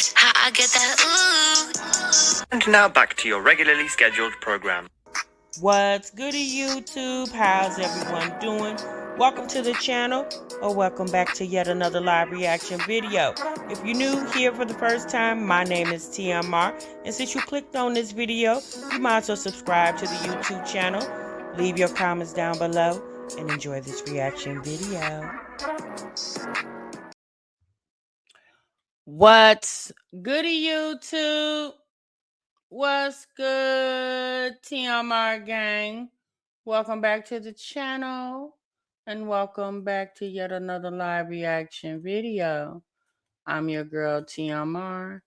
That's how I get that ooh. And now back to your regularly scheduled program. What's goody, YouTube? How's everyone doing? Welcome to the channel, or welcome back to yet another live reaction video. If you're new here for the first time, my name is TMR, and since you clicked on this video, you might as well subscribe to the YouTube channel, leave your comments down below, and enjoy this reaction video. What's goody, YouTube? What's good, TMR gang? Welcome back to the channel, and welcome back to yet another live reaction video. I'm your girl, TMR.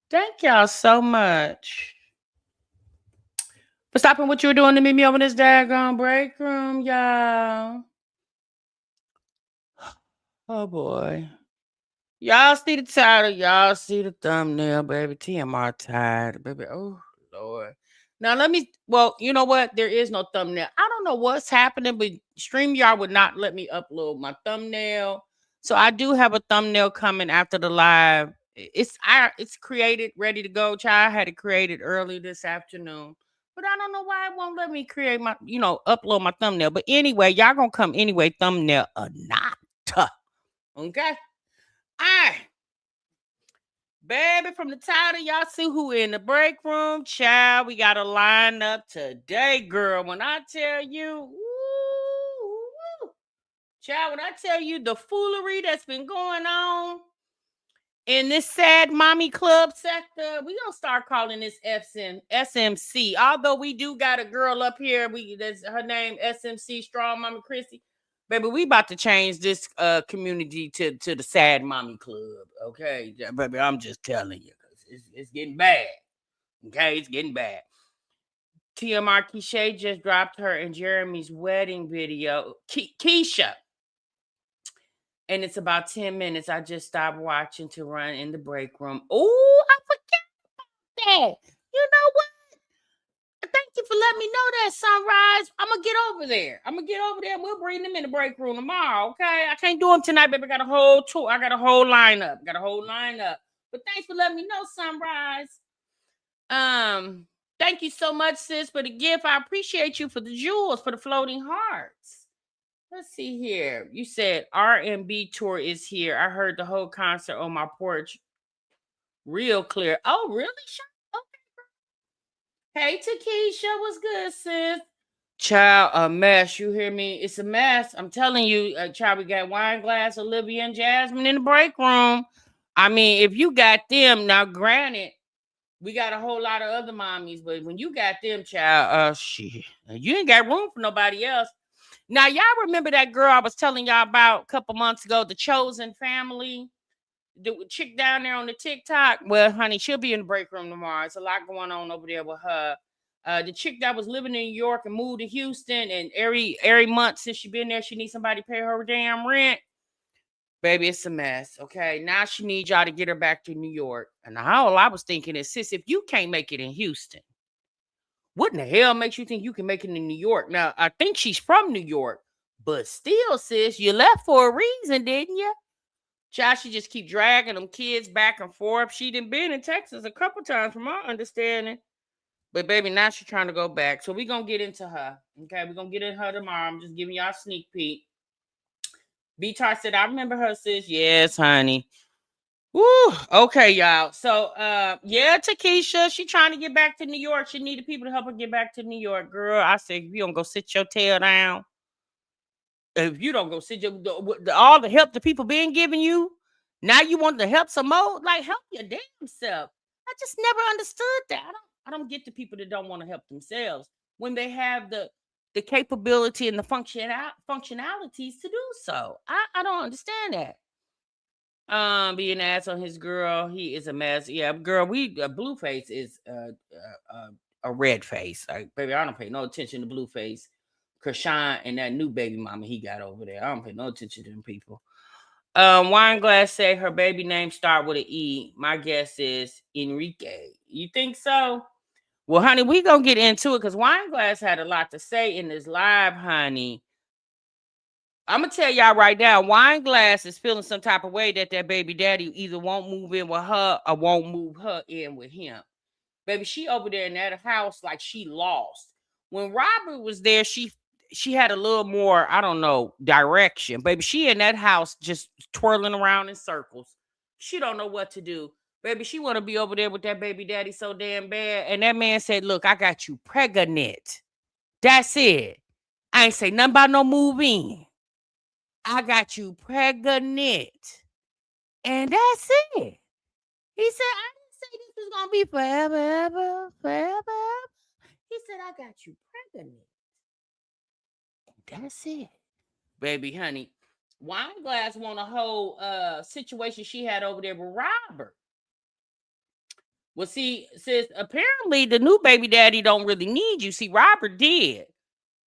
Thank y'all so much for stopping what you were doing to meet me over this daggone break room, y'all. Oh, boy. Y'all see the title. Y'all see the thumbnail, baby. TMR tired, baby. Oh, Lord. Now, well, you know what? There is no thumbnail. I don't know what's happening, but StreamYard would not let me upload my thumbnail. So I do have a thumbnail coming after the live. It's created, ready to go. Child, I had it created early this afternoon. But I don't know why it won't let me create my, upload my thumbnail. But anyway, y'all gonna come anyway, thumbnail or not. Okay? All right. Baby, from the title, y'all see who in the break room. Child, we got a lineup today, girl. When I tell you, woo, child, when I tell you the foolery that's been going on in this sad mommy club sector, we gonna start calling this SMC. Although we do got a girl up here, that's her name SMC, Strong Mama Chrissy. Baby, we about to change this community to the sad mommy club, okay? Yeah, baby, I'm just telling you, because it's getting bad, okay? It's getting bad. TMR Keisha just dropped her and Jeremy's wedding video. Keisha. And it's about 10 minutes. I just stopped watching to run in the break room. Oh, I forgot about that. You know what? Thank you for letting me know that, Sunrise. I'm going to get over there. And we'll bring them in the break room tomorrow, okay? I can't do them tonight, baby. I got a whole tour. I got a whole lineup. But thanks for letting me know, Sunrise. Thank you so much, sis, for the gift. I appreciate you for the jewels, for the floating hearts. Let's see here. You said R&B tour is here. I heard the whole concert on my porch real clear. Oh, really? Hey, Takesha, what's good, sis? Child, a mess. You hear me? It's a mess. I'm telling you, child, we got Wineglass, Olivia, and Jasmine in the break room. I mean, if you got them, now granted, we got a whole lot of other mommies, but when you got them, child, shit, you ain't got room for nobody else. Now, y'all remember that girl I was telling y'all about a couple months ago, the Chosen family? The chick down there on the TikTok. Well, honey, she'll be in the break room tomorrow. It's a lot going on over there with her. The chick that was living in New York and moved to Houston, and every month since she been there, she needs somebody to pay her damn rent. Baby, it's a mess. Okay, now she needs y'all to get her back to New York. And all I was thinking is, sis, if you can't make it in Houston, what in the hell makes you think you can make it in New York? Now, I think she's from New York, but still, sis, you left for a reason, didn't you? Child, she just keep dragging them kids back and forth. She done been in Texas a couple times from my understanding. But baby, now she's trying to go back. So we're going to get into her. Okay, we're going to get into her tomorrow. I'm just giving y'all a sneak peek. B-Tar said, I remember her, sis. Yes, honey. Woo. Okay, y'all. So, yeah, Takesha, she trying to get back to New York. She needed people to help her get back to New York. Girl, I said, if you don't go sit your tail down, if you don't go sit all the help the people been giving you, now you want to help some more? Like, help your damn self. I just never understood that. I don't get the people that don't want to help themselves when they have the capability and the functionalities to do so. I don't understand that. Being ass on his girl, he is a mess. Yeah, girl, Blueface is a red face. Like, baby, I don't pay no attention to Blueface. Krishan and that new baby mama he got over there. I don't pay no attention to them people. Wineglass say her baby name start with an E. My guess is Enrique. You think so? Well, honey, we gonna get into it because Wineglass had a lot to say in this live, honey. I'm gonna tell y'all right now, Wineglass is feeling some type of way that baby daddy either won't move in with her or won't move her in with him. Baby, she over there in that house like she lost. When Robert was there, she had a little more, I don't know, direction. Baby, she in that house just twirling around in circles. She don't know what to do. Baby, she want to be over there with that baby daddy so damn bad. And that man said, look, I got you pregnant. That's it. I ain't say nothing about no move in. I got you pregnant. And that's it. He said, I didn't say this was going to be forever, ever, forever. He said, I got you pregnant. That's it. Baby, honey. Wineglass want a whole situation she had over there with Robert. Well, see, sis, apparently the new baby daddy don't really need you. See, Robert did.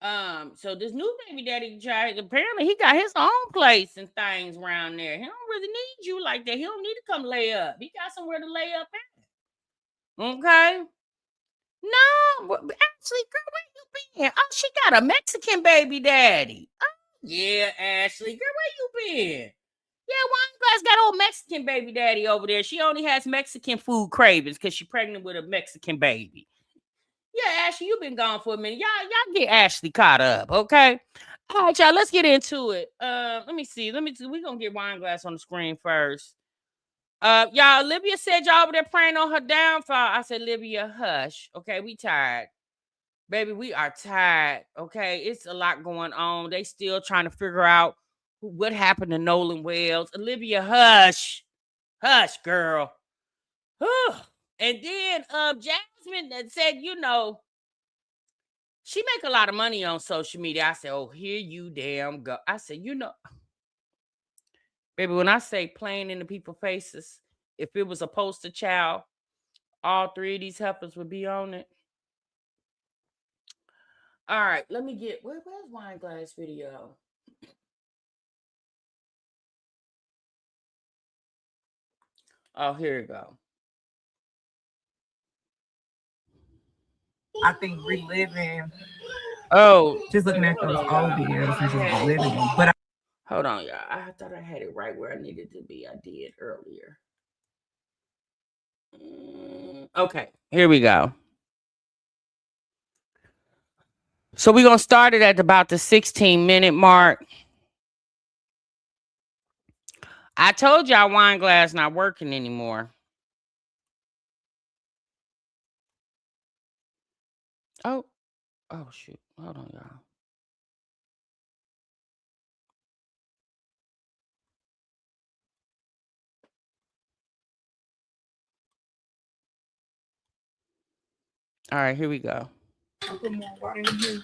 So this new baby daddy child, apparently he got his own place and things around there. He don't really need you like that. He don't need to come lay up. He got somewhere to lay up at. Okay. No, Ashley, girl, where you been? Oh, she got a Mexican baby daddy. Oh, yeah, Ashley, girl, where you been? Yeah, Wineglass got old Mexican baby daddy over there. She only has Mexican food cravings because she's pregnant with a Mexican baby. Yeah, Ashley, you've been gone for a minute. Y'all get Ashley caught up, okay? All right, y'all, let's get into it. Let me see. We're gonna get Wineglass on the screen first. Y'all, Olivia said y'all over there praying on her downfall. I said, Olivia, hush. Okay, we tired. Baby, we are tired. Okay, it's a lot going on. They still trying to figure out what happened to Nolan Wells. Olivia, hush. Hush, girl. And then Jasmine said, she make a lot of money on social media. I said, oh, here you damn go. I said, baby, when I say playing in the people's faces, if it was a poster child, all three of these heifers would be on it. All right, let me get, where's Wineglass video? Oh, here you go. I think reliving. Oh, Just looking at those old videos and just reliving them. But hold on, y'all. I thought I had it right where I needed to be. I did earlier. Okay, here we go. So we're going to start it at about the 16-minute mark. I told y'all Wineglass not working anymore. Oh, shoot. Hold on, y'all. All right, here we go. Put more water in here.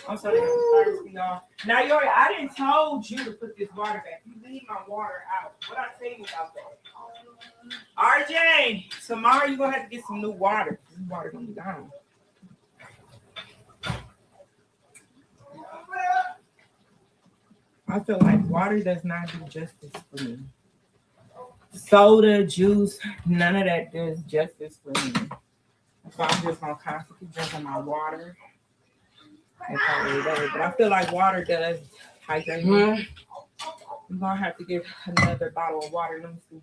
I'm sorry, I'm thirsty, y'all. Now, Yori, I didn't told you to put this water back. You leave my water out. What I tell you about that? RJ, tomorrow you're gonna have to get some new water. This water gonna be gone. I feel like water does not do justice for me. Soda, juice, none of that does justice for me. So I'm just gonna constantly drinking my water. But I feel like water does hydrate me. I'm gonna have to get another bottle of water. Let me see.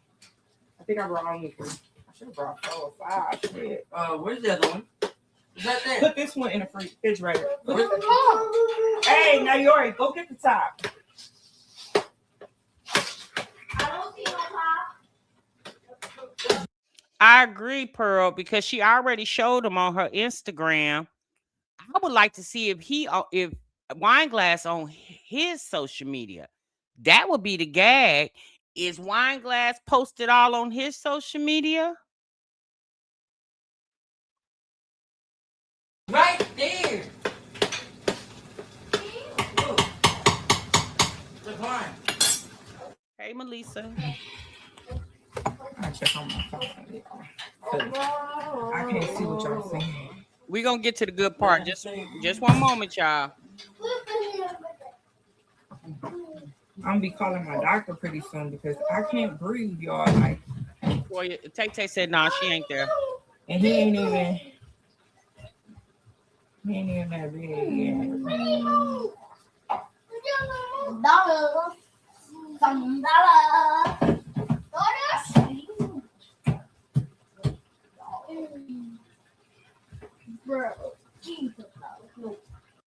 I think I brought only 3. I should have brought 4 or 5. Shit. Where's the other one? Is that there? Put this one in the refrigerator. Hey, now Yori, go get the top. I agree, Pearl, because she already showed him on her Instagram. I would like to see if Wineglass on his social media. That would be the gag. Is Wineglass posted all on his social media? Right there. Look. Look, Lauren. Hey, Melissa. I check on my phone. I can't see what y'all saying. We're gonna get to the good part. Just one moment, y'all. I'm gonna be calling my doctor pretty soon because I can't breathe, y'all. Like, Well, Tay said, "Nah, she ain't there." And he ain't even that big yet.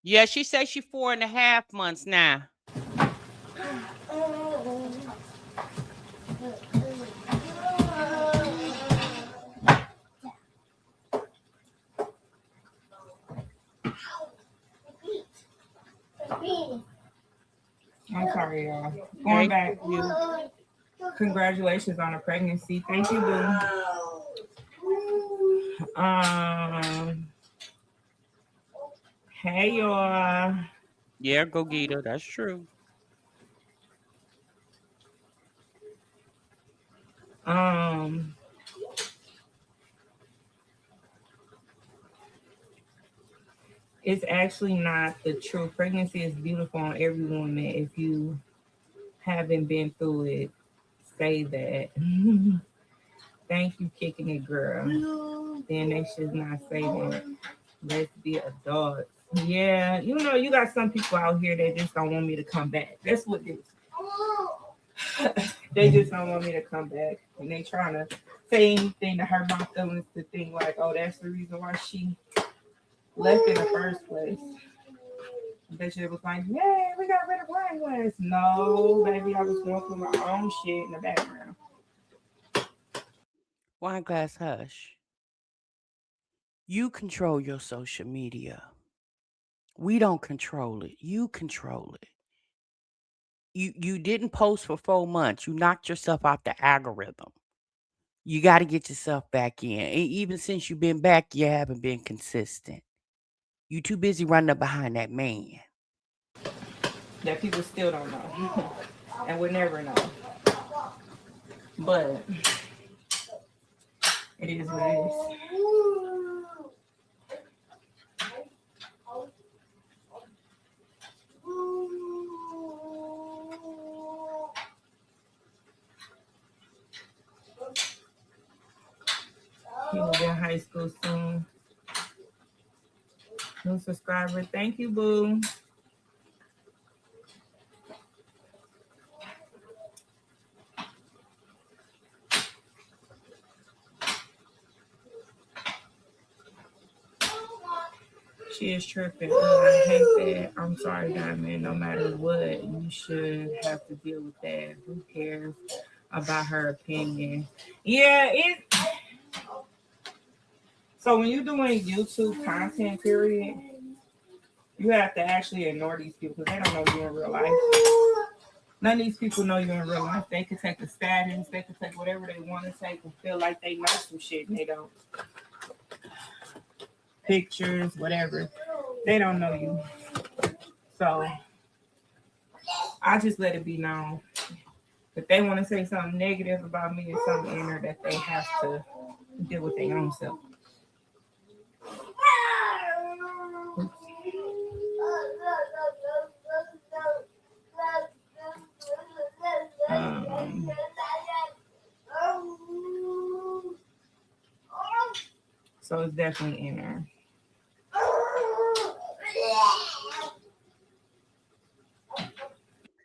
Yeah, she says she's 4.5 months now. I'm sorry, y'all. Going back, congratulations on the pregnancy. Thank you, boo. Hey, y'all. Yeah, go get her. That's true. It's actually not the truth. Pregnancy is beautiful on every woman. If you haven't been through it, say that. Thank you, kicking it, girl. Then they should not say that. Let's be adults. Yeah, you know, you got some people out here that just don't want me to come back. That's what it is. They just don't want me to come back. And they trying to say anything to hurt my feelings to think like, oh, that's the reason why she left in the first place. That shit was like, yeah, we got rid of Wineglass. No, baby, I was going through my own shit in the background. Wineglass, hush. You control your social media. We don't control it. You control it. You didn't post for 4 months. You knocked yourself out the algorithm. You got to get yourself back in. Even since you've been back, you haven't been consistent. You too busy running up behind that man. That people still don't know. And we'll never know. But it is what it is. He will be in high school soon. New subscriber. Thank you, boo. She is tripping. I hate that. I'm sorry, Diamond. No matter what, you should have to deal with that. Who cares about her opinion? Yeah, so when you're doing YouTube content, period, you have to actually ignore these people because they don't know you in real life. None of these people know you in real life. They can take the status, they can take whatever they want to take and feel like they know some shit and they don't. Pictures, whatever. They don't know you. So I just let it be known. If they want to say something negative about me or something in there, that they have to deal with their own self. So it's definitely in there.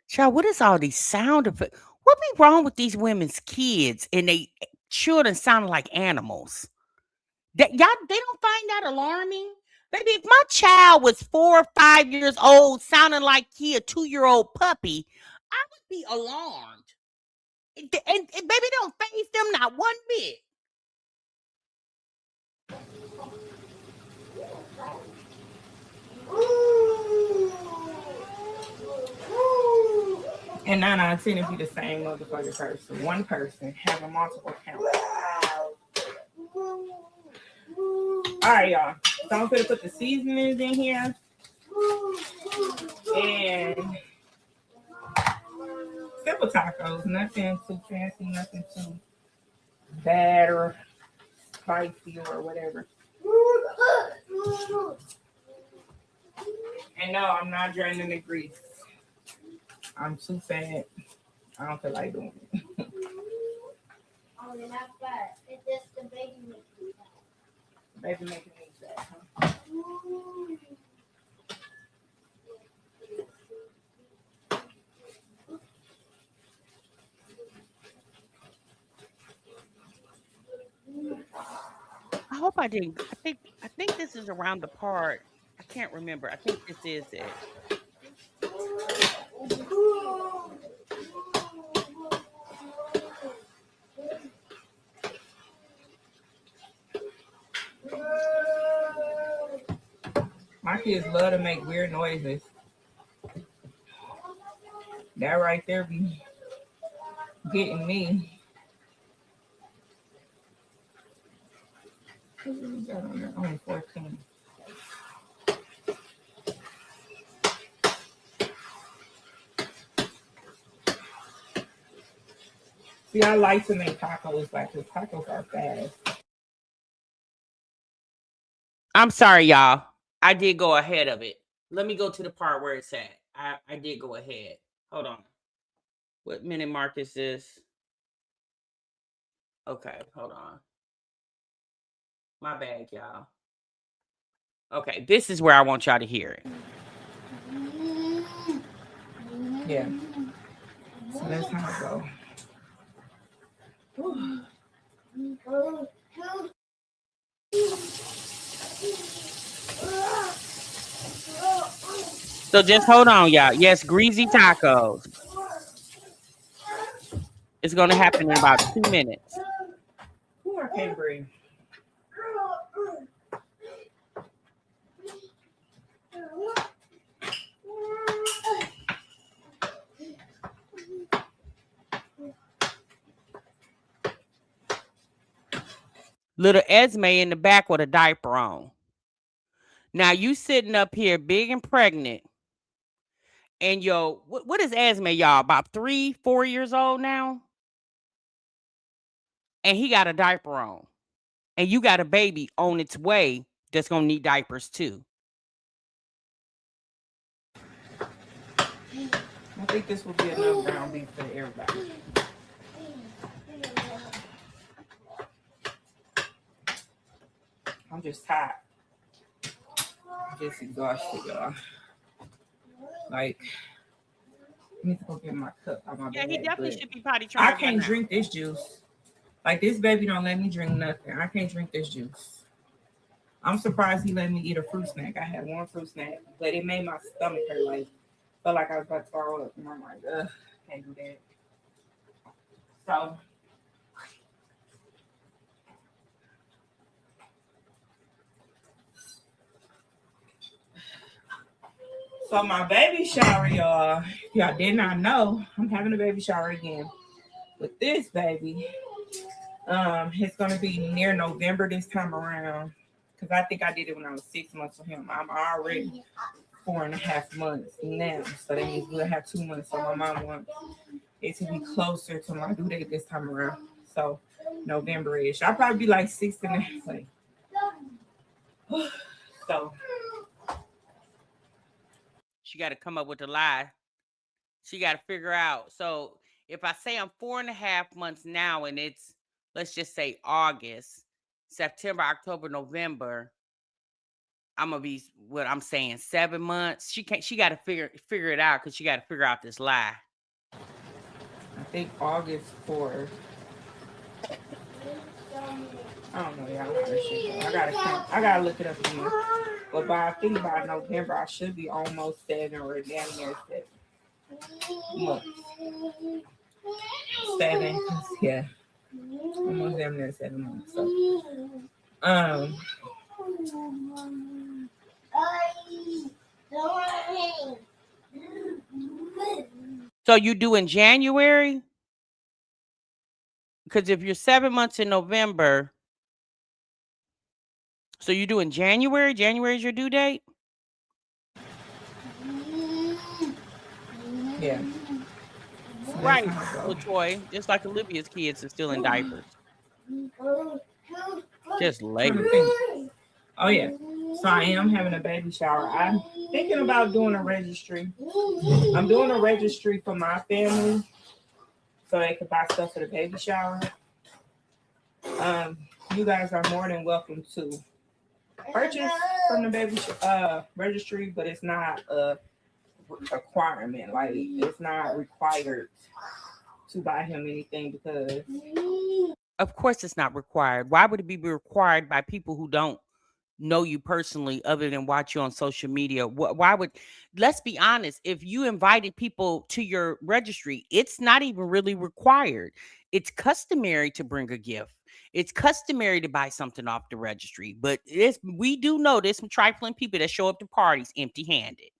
Child, what is all these sound effects? What be wrong with these women's kids and they children sounding like animals? That y'all they don't find that alarming? Baby, if my child was 4 or 5 years old sounding like he a 2-year-old puppy, I would be alarmed. And baby, don't faze them not one bit. And 9 out of 10 it be the same motherfucking person. One person having multiple accounts. All right, y'all. So I'm going to put the seasonings in here. And simple tacos. Nothing too fancy, nothing too bad or spicy or whatever. And no, I'm not draining the grease. I'm too fat. I don't feel like doing it. Oh, you're not fat. It's just the baby makes you fat. Baby making me fat, huh? I didn't. I think this is around the part. I can't remember. I think this is it. My kids love to make weird noises. That right there be getting me. Only 14. See, I like to make tacos like this. Tacos are fast. I'm sorry, y'all. I did go ahead of it. Let me go to the part where it's at. I did go ahead. Hold on. What minute mark is this? Okay, hold on. My bad, y'all. Okay, this is where I want y'all to hear it. Yeah. So that's how I go. So just hold on, y'all. Yes, greasy tacos. It's going to happen in about 2 minutes. Ooh, I can't breathe. Little Esme in the back with a diaper on. Now you sitting up here big and pregnant. And what is Esme, y'all? About 3, 4 years old now? And he got a diaper on. And you got a baby on its way that's going to need diapers too. I think this will be enough ground beef for everybody. I'm just tired. Just exhausted, y'all. Like, I need to go get my cup out my bag. He definitely should be potty I trained. can't drink this juice. Like, this baby don't let me drink nothing. I can't drink this juice. I'm surprised he let me eat a fruit snack. I had one fruit snack, but it made my stomach hurt. Like, felt like I was about to throw up. And I'm like, ugh, can't do that. So my baby shower, y'all did not know, I'm having a baby shower again with this baby. It's gonna be near November this time around, because I think I did it when I was 6 months with him. I'm already 4.5 months now, so that means we'll have 2 months. So my mom wants it to be closer to my due date this time around. So November-ish. I'll probably be like 6.5. Like, so she got to come up with a lie. She got to figure out. So if I say I'm 4.5 months now, and it's, let's just say August, September, October, November, I'm gonna be what I'm saying 7 months. She got to figure it out, because she got to figure out this lie. I think August 4th. I don't know, y'all. I gotta look it up again. But by November, I should be almost 7 or damn near 7 months. 7, yeah, almost damn near 7 months. So you do in January? Because if you're 7 months in November, so you do in January? January is your due date? Yeah. Right, LaToy. Just like Olivia's kids are still in diapers. Just late. Oh, yeah. So I am having a baby shower. I'm thinking about doing a registry. I'm doing a registry for my family so they could buy stuff for the baby shower. You guys are more than welcome to purchase from the baby registry, but it's not a requirement. Like, it's not required to buy him anything, because Of course, it's not required. Why would it be required by people who don't know you personally other than watch you on social media? Why would, let's be honest, if you invited people to your registry, it's not even really required. It's customary to bring a gift. It's customary to buy something off the registry, but we do know there's some trifling people that show up to parties empty-handed.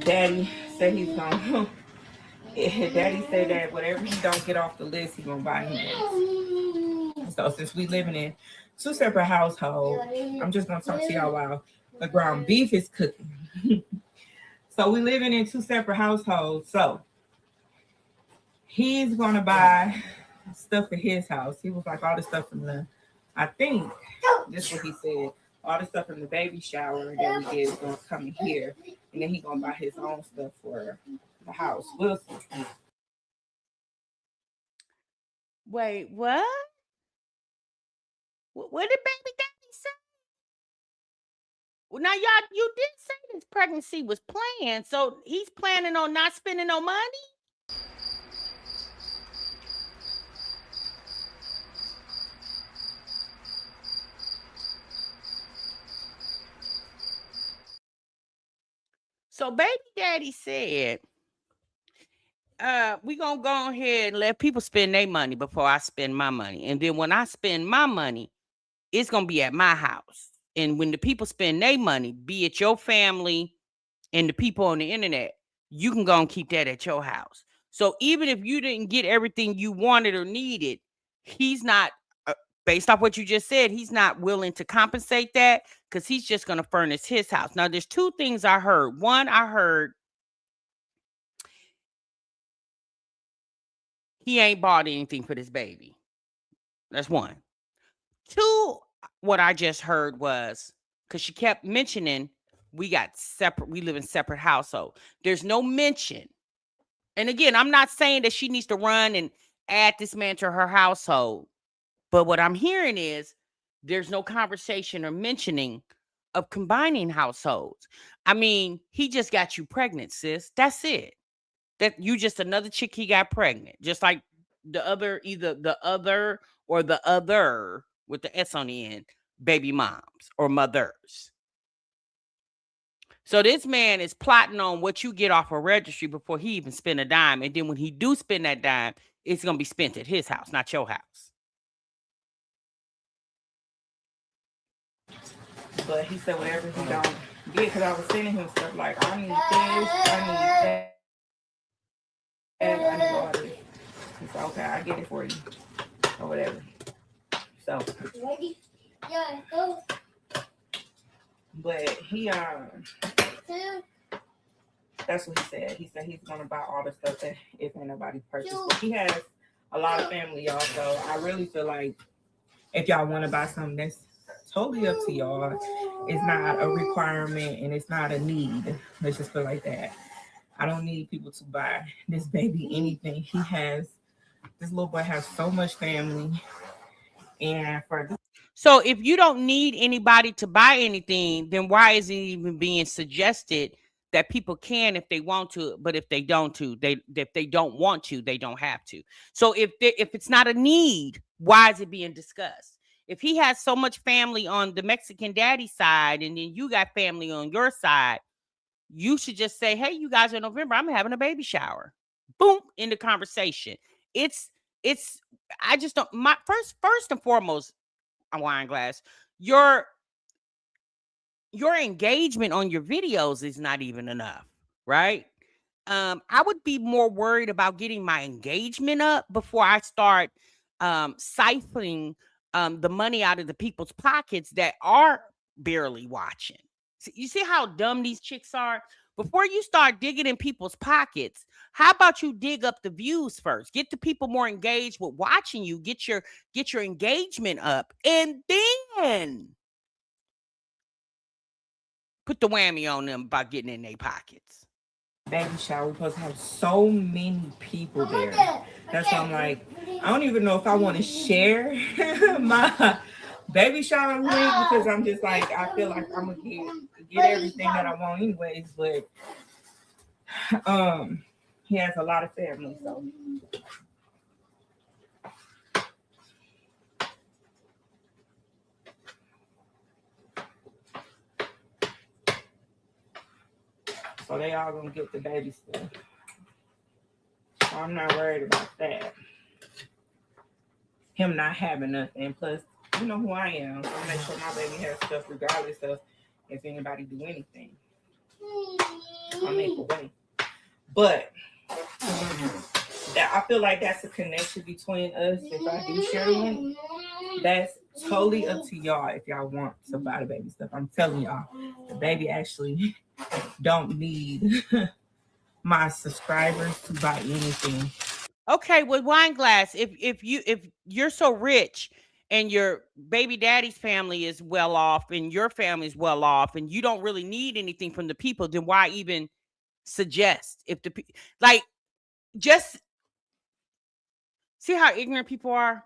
Daddy said he's gonna. Daddy said that whatever he don't get off the list, he's gonna buy him next. So since we living in two separate households, I'm just gonna talk to y'all while the ground beef is cooking. So we living in two separate households. So he's gonna buy stuff for his house. He was like all the stuff from the, I think this is what he said. All the stuff from the baby shower that we did is gonna come in here, and then he's gonna buy his own stuff for the house. We'll see. Wait, what? What did baby daddy say? Well, now y'all, you did say this pregnancy was planned, so he's planning on not spending no money? So baby daddy said, we gonna go ahead and let people spend their money before I spend my money. And then when I spend my money, it's gonna be at my house. And when the people spend their money, be it your family and the people on the internet, you can go and keep that at your house. So even if you didn't get everything you wanted or needed, he's not, based off what you just said, he's not willing to compensate that because he's just going to furnish his house. Now, there's two things I heard. One, I heard he ain't bought anything for this baby. That's one. Two, what I just heard was, because she kept mentioning we live in separate households. There's no mention. And again, I'm not saying that she needs to run and add this man to her household. But what I'm hearing is there's no conversation or mentioning of combining households. I mean, he just got you pregnant, sis. That's it. That you just another chick he got pregnant. Just like the other, either the other or the other with the S on the end, baby moms or mothers. So this man is plotting on what you get off a registry before he even spend a dime. And then when he do spend that dime, it's going to be spent at his house, not your house. But he said whatever he don't get, because I was sending him stuff like, I need this, I need that, and I need all this. He said, okay, I get it for you, or whatever. So, Ready? Yeah, go. but he that's what he said. He said he's gonna buy all the stuff that if ain't nobody purchased. But he has a lot of family, y'all. So I really feel like if y'all want to buy something, that's totally up to y'all. It's not a requirement and it's not a need. Let's just put it like that. I don't need people to buy this baby anything. This little boy has so much family, and so if you don't need anybody to buy anything, then why is it even being suggested that people can if they want to, but if they don't want to, they don't have to. So if it's not a need, why is it being discussed? If he has so much family on the Mexican daddy side, and then you got family on your side, you should just say, hey, you guys, in November, I'm having a baby shower. Boom, in the conversation. I just don't, my first and foremost, a Wineglass, your engagement on your videos is not even enough, right? I would be more worried about getting my engagement up before I start siphoning the money out of the people's pockets that are barely watching. So you see how dumb these chicks are? Before you start digging in people's pockets, how about you dig up the views first? Get the people more engaged with watching you. Get your engagement up, and then put the whammy on them about getting in their pockets. Baby shower, we're supposed to have so many people there. That's why I'm like, I don't even know if I want to share my baby shower link, because I'm just like, I feel like I'm gonna get everything that I want anyways. But he has a lot of family, so they all gonna get the baby stuff. So I'm not worried about that. Him not having nothing. Plus, you know who I am. So I make sure my baby has stuff regardless of if anybody do anything. I'll make a way. But that I feel like that's a connection between us. If I do share one, that's totally up to y'all if y'all want to buy the baby stuff. I'm telling y'all, the baby actually don't need my subscribers to buy anything. Okay, with Wineglass, if you're so rich and your baby daddy's family is well off and your family's well off and you don't really need anything from the people, then why even suggest? If the like just see how ignorant people are.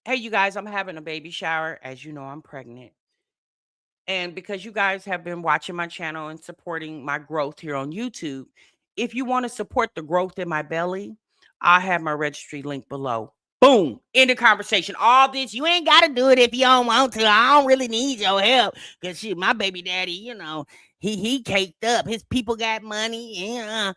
Hey, you guys, I'm having a baby shower. As you know, I'm pregnant. And because you guys have been watching my channel and supporting my growth here on YouTube, if you want to support the growth in my belly, I have my registry link below. Boom. End the conversation. All this, you ain't got to do it if you don't want to. I don't really need your help. Because shit, my baby daddy, you know, he caked up. His people got money. Yeah.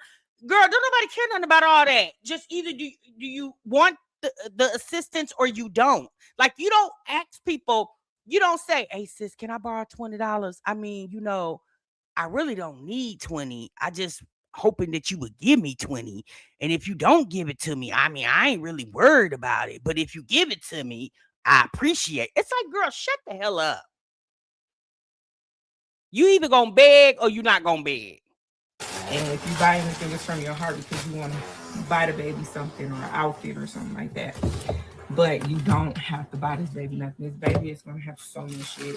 Girl, don't nobody care nothing about all that. Just either do you want the assistance or you don't. Like, you don't ask people. You don't say, hey, sis, can I borrow $20? I mean, you know, I really don't need 20. I just hoping that you would give me 20. And if you don't give it to me, I mean, I ain't really worried about it. But if you give it to me, I appreciate it. It's like, girl, shut the hell up. You either gonna beg or you not gonna beg. And if you buy anything, it's from your heart because you want to buy the baby something or an outfit or something like that. But you don't have to buy this baby nothing. This baby is going to have so much shit.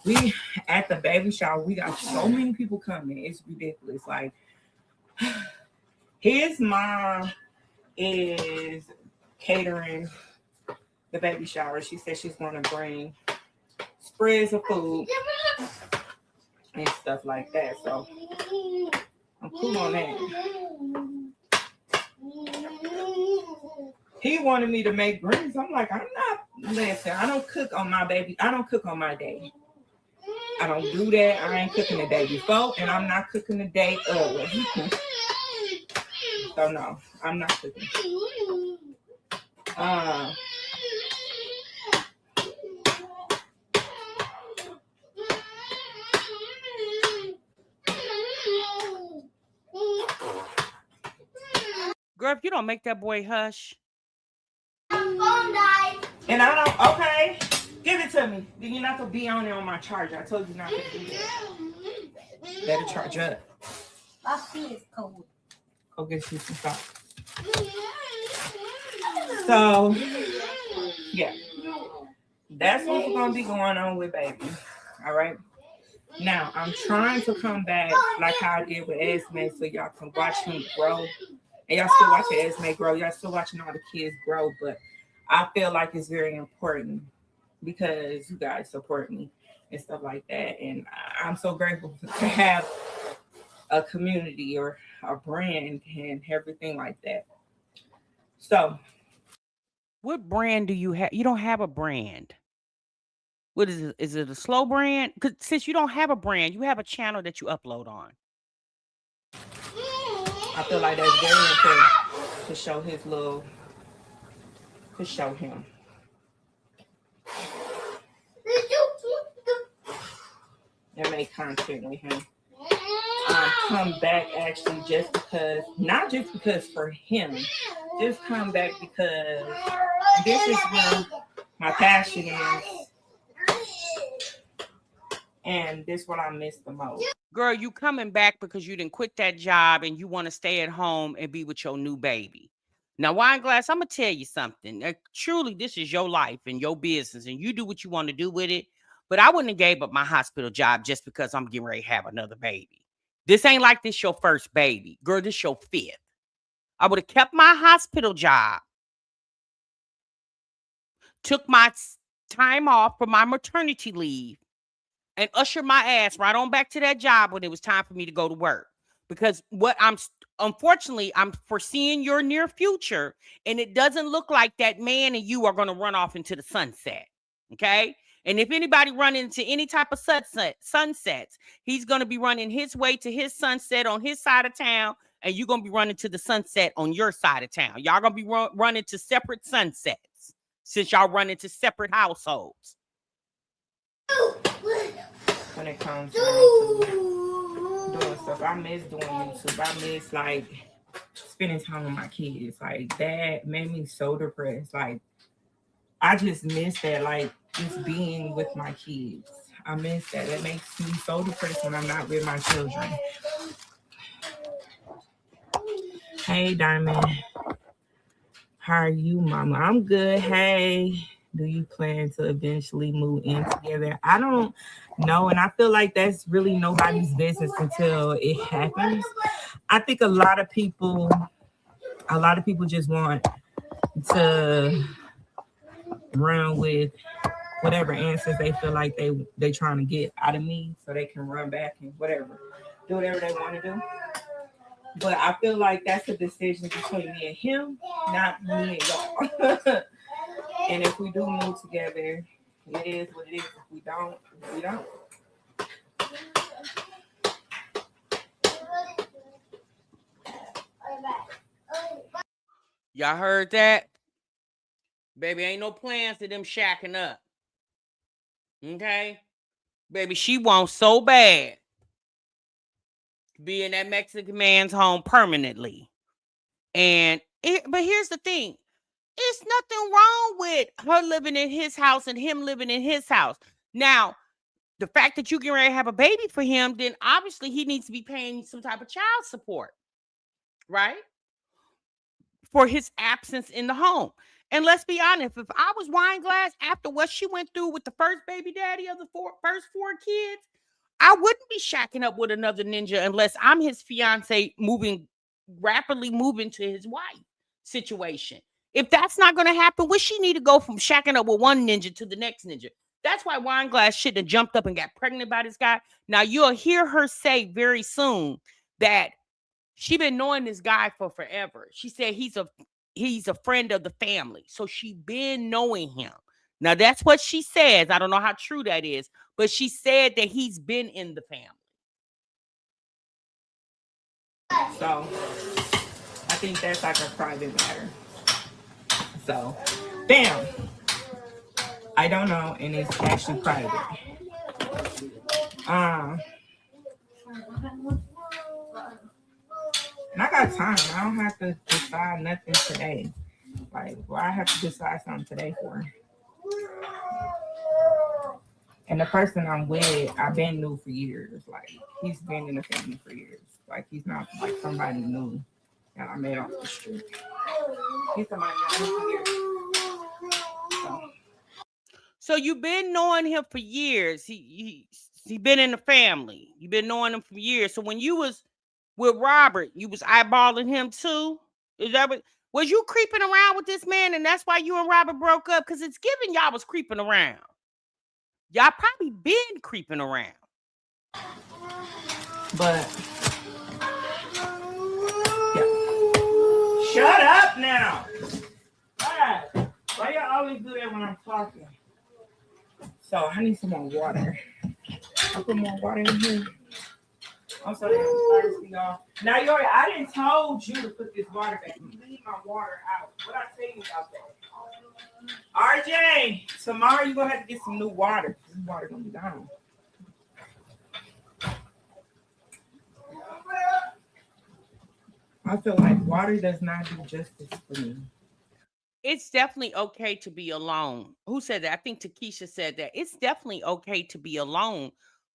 We, at the baby shower, we got so many people coming. It's ridiculous. Like, his mom is catering the baby shower. She said she's going to bring spreads of food and stuff like that. So, I'm cool on that. He wanted me to make greens. I'm like, I'm not. Listen, I don't cook on my baby. I don't cook on my day. I don't do that. I ain't cooking the day before, and I'm not cooking the day of. So no, I'm not cooking. Girl, if you don't make that boy hush. Phone died. And I don't, okay, give it to me. Then you're not going to be on there on my charger. I told you not to do that. Better charge up. My feet is cold. Go get you some stuff. So, yeah. That's what's going to be going on with baby. All right. Now, I'm trying to come back like how I did with Esme so y'all can watch him grow. And y'all still watching Esme grow. Y'all still watching all the kids grow. But I feel like it's very important because you guys support me and stuff like that. And I'm so grateful to have a community or a brand and everything like that. So. What brand do you have? You don't have a brand. What is it? Is it a slow brand? Because since you don't have a brand, you have a channel that you upload on. I feel like that's very important to show his love, to show him. And make content with him. Come back actually just because, not just because for him, just come back because this is where my passion is. And this is what I miss the most. Girl, you coming back because you didn't quit that job and you want to stay at home and be with your new baby. Now, Wineglass, I'm going to tell you something. Truly, this is your life and your business, and you do what you want to do with it. But I wouldn't have gave up my hospital job just because I'm getting ready to have another baby. This ain't like this your first baby. Girl, this your fifth. I would have kept my hospital job, took my time off for my maternity leave, and usher my ass right on back to that job when it was time for me to go to work. Because unfortunately, I'm foreseeing your near future, and it doesn't look like that man and you are going to run off into the sunset. Okay? And if anybody run into any type of sunsets, he's going to be running his way to his sunset on his side of town, and you're going to be running to the sunset on your side of town. Y'all going to be running to separate sunsets since y'all run into separate households. When it comes to doing stuff, I miss doing YouTube. I miss like spending time with my kids. Like that made me so depressed. Like I just miss that, like just being with my kids. I miss that. It makes me so depressed when I'm not with my children. Hey, Diamond. How are you, Mama? I'm good. Hey, do you plan to eventually move in together? I don't know. And I feel like that's really nobody's business until it happens. I think a lot of people just want to run with whatever answers they feel like they trying to get out of me so they can run back and do whatever they want to do. But I feel like that's a decision between me and him, not me and y'all. And if we do move together, it is what it is. If we don't, we don't. Y'all heard that? Baby, ain't no plans to them shacking up. Okay? Baby, she wants so bad to be in that Mexican man's home permanently. But here's the thing. It's nothing wrong with her living in his house and him living in his house. Now, the fact that you can ready to have a baby for him, then obviously he needs to be paying some type of child support, right? For his absence in the home. And let's be honest, if I was Wineglass after what she went through with the first baby daddy of the first four kids, I wouldn't be shacking up with another ninja unless I'm his fiance rapidly moving to his wife situation. If that's not going to happen, would she need to go from shacking up with one ninja to the next ninja? That's why Wineglass shouldn't have jumped up and got pregnant by this guy. Now, you'll hear her say very soon that she been knowing this guy for forever. She said he's a friend of the family. So she been knowing him. Now, that's what she says. I don't know how true that is, but she said that he's been in the family. So I think that's like a private matter. So, bam. I don't know, and it's actually private. And I got time. I don't have to decide nothing today. Like, well, I have to decide something today for. And the person I'm with, I've been new for years. Like, he's been in the family for years. Like, he's not like somebody new that I met off the street. He's somebody I knew for years. So you've been knowing him for years. He been in the family. You've been knowing him for years. So when you was with Robert, you was eyeballing him too? Is that what? Was you creeping around with this man and that's why you and Robert broke up? Because it's giving y'all was creeping around. Y'all probably been creeping around. But yeah. Shut up now. Right. Why y'all always do that when I'm talking? So I need some more water. I put more water in here. I'm sorry, I'm thirsty, y'all. Now, Yori, I didn't told you to put this water back. You leave my water out. What I tell you about that? RJ, tomorrow you're gonna have to get some new water. This water gonna be gone. I feel like water does not do justice for me. It's definitely okay to be alone. Who said that? I think Takesha said that. It's definitely okay to be alone.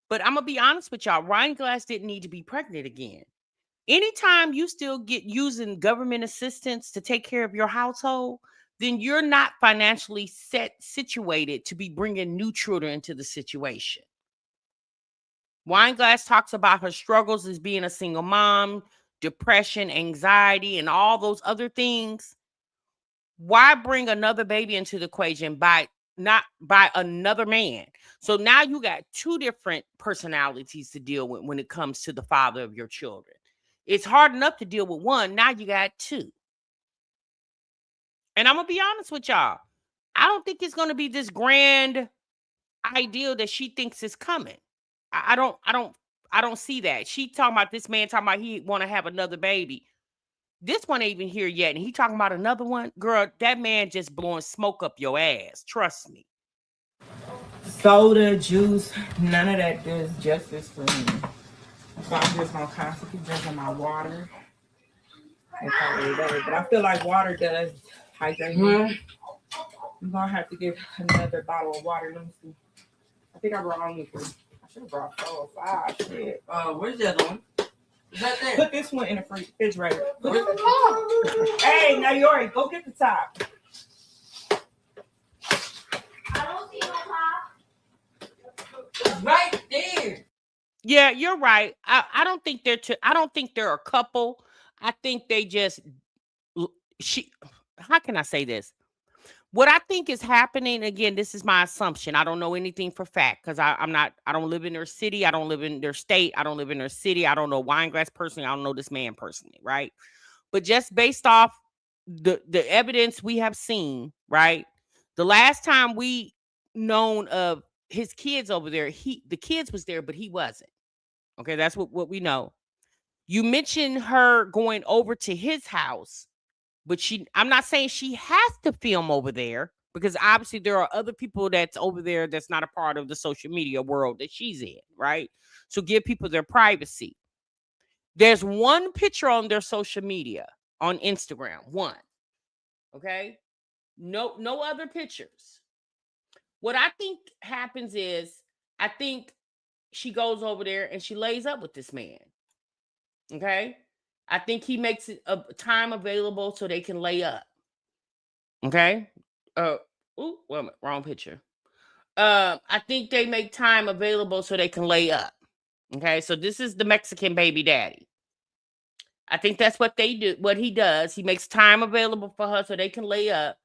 But I'm going to be honest with y'all. Wineglass didn't need to be pregnant again. Anytime you still get using government assistance to take care of your household, then you're not financially situated to be bringing new children into the situation. Wineglass talks about her struggles as being a single mom, depression, anxiety, and all those other things. Why bring another baby into the equation not by another man? So now you got two different personalities to deal with when it comes to the father of your children. It's hard enough to deal with one. Now you got two. And I'm going to be honest with y'all. I don't think it's going to be this grand ideal that she thinks is coming. I don't see that. She talking about this man talking about he want to have another baby. This one ain't even here yet, and he talking about another one. Girl, that man just blowing smoke up your ass. Trust me. Soda, juice, none of that does justice for me. So I'm just gonna constantly drinking my water. And probably better. But I feel like water does hydrate me. I'm gonna have to get another bottle of water. Let me see. I think I brought only 3. I should have brought 4 or 5. Shit. Where's the other one? Is that there? Put this one in the refrigerator. Hey, now Yori, go get the top. I don't see no top. It's right there. Yeah, you're right. I don't think I don't think they're a couple. I think they just how can I say this? What I think is happening, again, this is my assumption. I don't know anything for fact because I don't live in their city. I don't live in their state. I don't live in their city. I don't know Wineglass personally. I don't know this man personally, right? But just based off the evidence we have seen, right? The last time we known of his kids over there, the kids was there, but he wasn't. Okay, that's what we know. You mentioned her going over to his house. But I'm not saying she has to film over there because obviously there are other people that's over there that's not a part of the social media world that she's in, right? So give people their privacy. There's one picture on their social media on Instagram, one. Okay? No other pictures. What I think happens is I think she goes over there and she lays up with this man. Okay? I think he makes it a time available so they can lay up. Okay. Wait a minute, wrong picture. I think they make time available so they can lay up. Okay, so this is the Mexican baby daddy. I think that's what they do. What he does, he makes time available for her so they can lay up,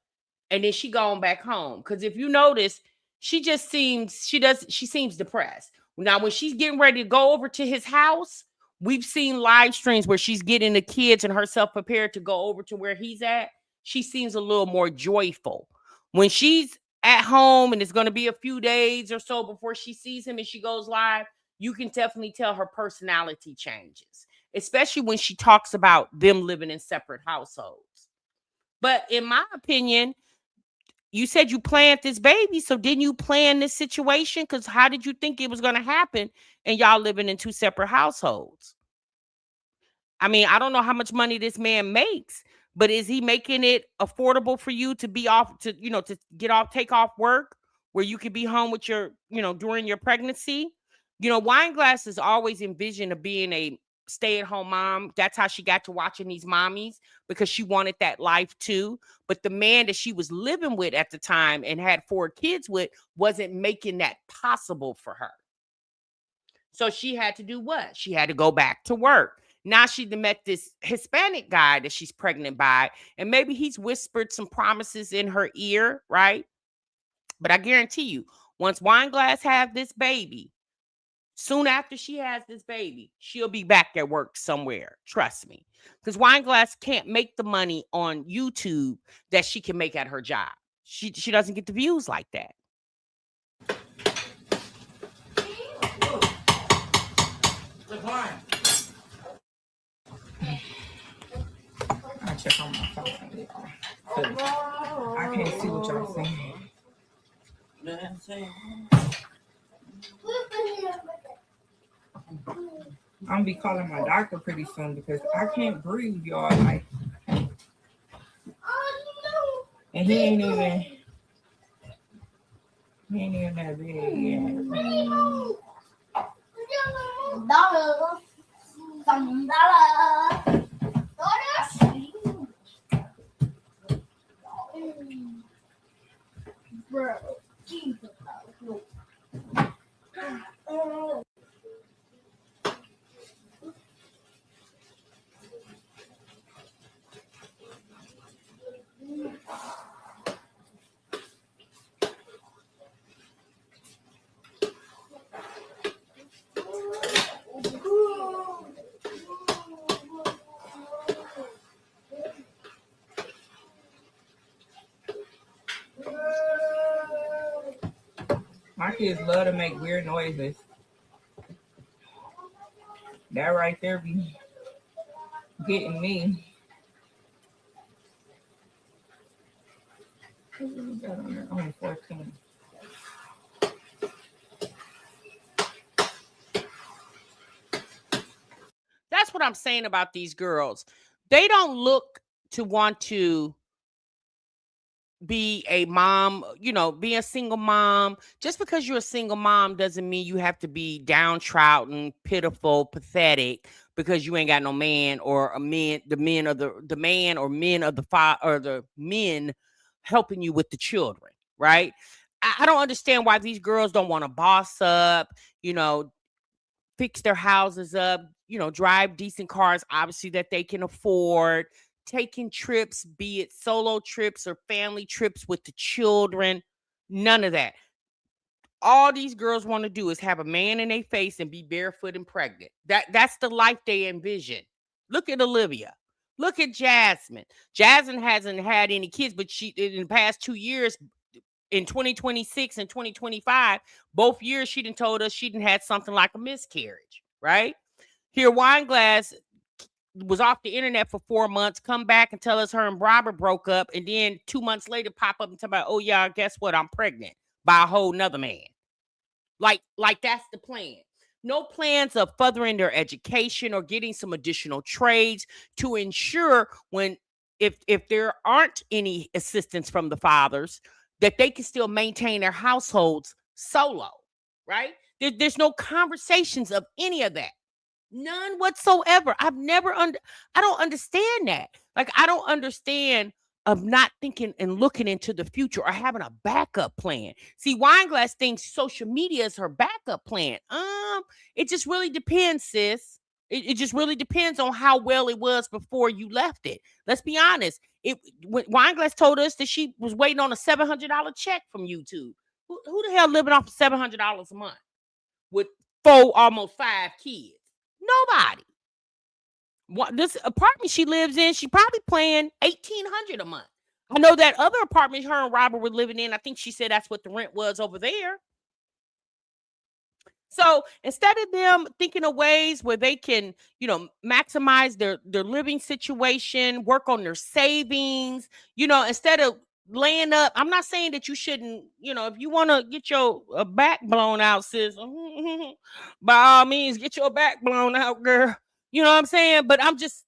and then she going back home. Because if you notice, she seems depressed. Now, when she's getting ready to go over to his house, we've seen live streams where she's getting the kids and herself prepared to go over to where he's at. She seems a little more joyful. When she's at home and it's going to be a few days or so before she sees him and she goes live, you can definitely tell her personality changes, especially when she talks about them living in separate households. But in my opinion, you said you planned this baby, so didn't you plan this situation? Because how did you think it was going to happen and y'all living in 2 separate households? I mean, I don't know how much money this man makes, but is he making it affordable for you to be off to, to take off work where you could be home with your, during your pregnancy? Wineglass is always envisioned of being a stay-at-home mom. That's how she got to watching these mommies because she wanted that life too. But the man that she was living with at the time and had 4 kids with wasn't making that possible for her. So she had to do what? She had to go back to work. Now she met this Hispanic guy that she's pregnant by, and maybe he's whispered some promises in her ear, right? But I guarantee you, once Wineglass have this baby, soon after she has this baby, she'll be back at work somewhere. Trust me. Because Wineglass can't make the money on YouTube that she can make at her job. She doesn't get the views like that. Decline. I check on my phone. I can't see what y'all saying. I'm gonna be calling my doctor pretty soon because I can't breathe, y'all. Like, and he ain't even that big yet. Bro, Jesus. My kids love to make weird noises. That right there be getting me. Only 14. That's what I'm saying about these girls. They don't look to want to be a mom, be a single mom. Just because you're a single mom doesn't mean you have to be downtrodden, pitiful, pathetic because you ain't got no man or a man, the men or the man or men of the father or the men helping you with the children, right? I don't understand why these girls don't want to boss up, fix their houses up, drive decent cars, obviously that they can afford, taking trips, be it solo trips or family trips with the children. None of that. All these girls want to do is have a man in their face and be barefoot and pregnant. That's the life they envision. Look at Olivia. Look at Jasmine. Jasmine hasn't had any kids, but she in the past 2 years, in 2026 and 2025, both years she done told us she done had something like a miscarriage, right? Here, Wineglass was off the internet for 4 months, come back and tell us her and Robert broke up, and then 2 months later pop up and tell about, oh yeah, guess what? I'm pregnant by a whole nother man. Like that's the plan. No plans of furthering their education or getting some additional trades to ensure if there aren't any assistance from the fathers, that they can still maintain their households solo, right? There's no conversations of any of that. None whatsoever. I don't understand that. Like, I don't understand of not thinking and looking into the future or having a backup plan. See, Wineglass thinks social media is her backup plan. It just really depends, sis. It just really depends on how well it was before you left it. Let's be honest. Wineglass told us that she was waiting on a $700 check from YouTube. Who the hell living off of $700 a month with almost 5 kids? Nobody. This apartment she lives in, she probably paying $1,800 a month. I know that other apartment her and Robert were living in, I think she said that's what the rent was over there. So instead of them thinking of ways where they can, maximize their living situation, work on their savings, instead of laying up. I'm not saying that you shouldn't, if you want to get your back blown out, sis, by all means, get your back blown out, girl. You know what I'm saying? But I'm just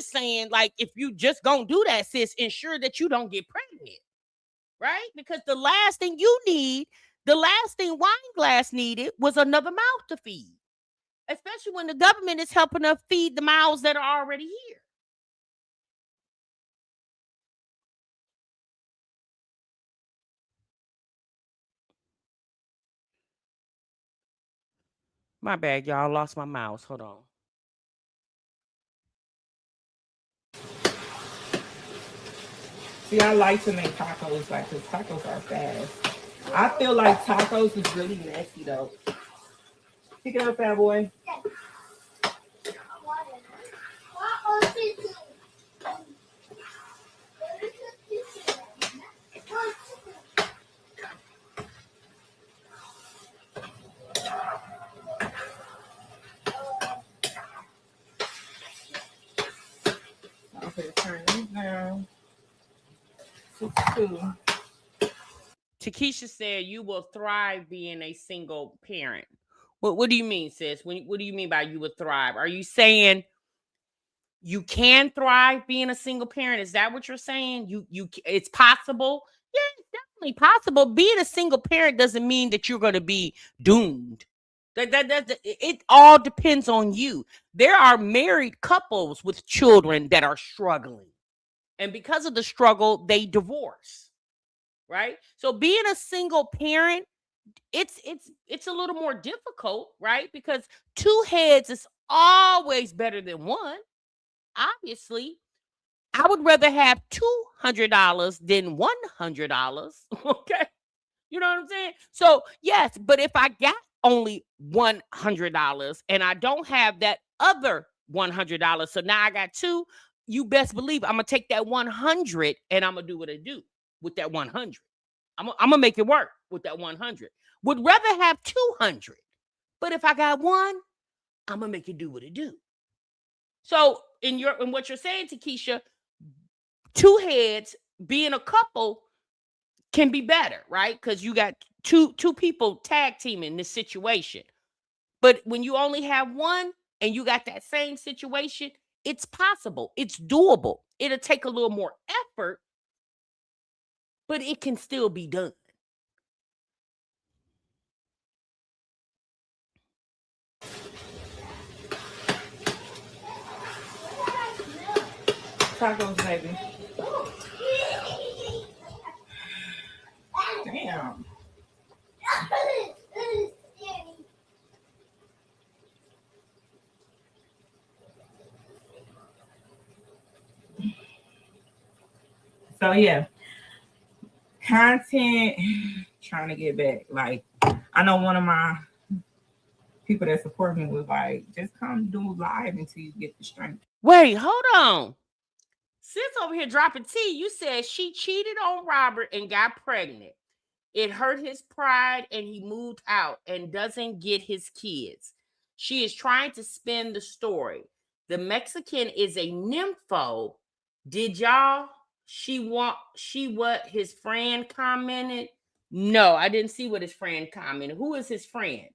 saying, like, if you just gonna do that, sis, ensure that you don't get pregnant, right? Because the last thing Wineglass needed was another mouth to feed, especially when the government is helping her feed the mouths that are already here. My bad, y'all. Lost my mouse. Hold on. See, I like to make tacos because tacos are fast. I feel like tacos is really messy though. Pick it up, fat boy. Okay, turn these down. 6-2. Takesha said you will thrive being a single parent. What do you mean, sis? What do you mean by you would thrive? Are you saying you can thrive being a single parent? Is that what you're saying? It's possible? Yeah, it's definitely possible. Being a single parent doesn't mean that you're going to be doomed. It all depends on you. There are married couples with children that are struggling, and because of the struggle, they divorce. Right? So being a single parent, it's a little more difficult, right? Because 2 heads is always better than one. Obviously, I would rather have $200 than $100. Okay. You know what I'm saying? So, yes, but if I got only $100 and I don't have that other $100, so now I got 2, you best believe I'm going to take that 100 and I'm going to do what I do with that 100. I'm going to make it work with that 100. Would rather have 200. But if I got one, I'm gonna make it do what it do. So in what you're saying, Takesha, two heads being a couple can be better, right? Because you got two people tag teaming this situation. But when you only have one and you got that same situation, it's possible. It's doable. It'll take a little more effort, but it can still be done. Tacos, baby. Damn. So yeah, content. Trying to get back. Like, I know one of my people that support me was like, just come do live until you get the strength. Wait, hold on. Sis over here dropping tea. You said she cheated on Robert and got pregnant. It hurt his pride and he moved out and doesn't get his kids. She is trying to spin the story. The Mexican is a nympho. Did y'all? She what his friend commented? No, I didn't see what his friend commented. Who is his friend?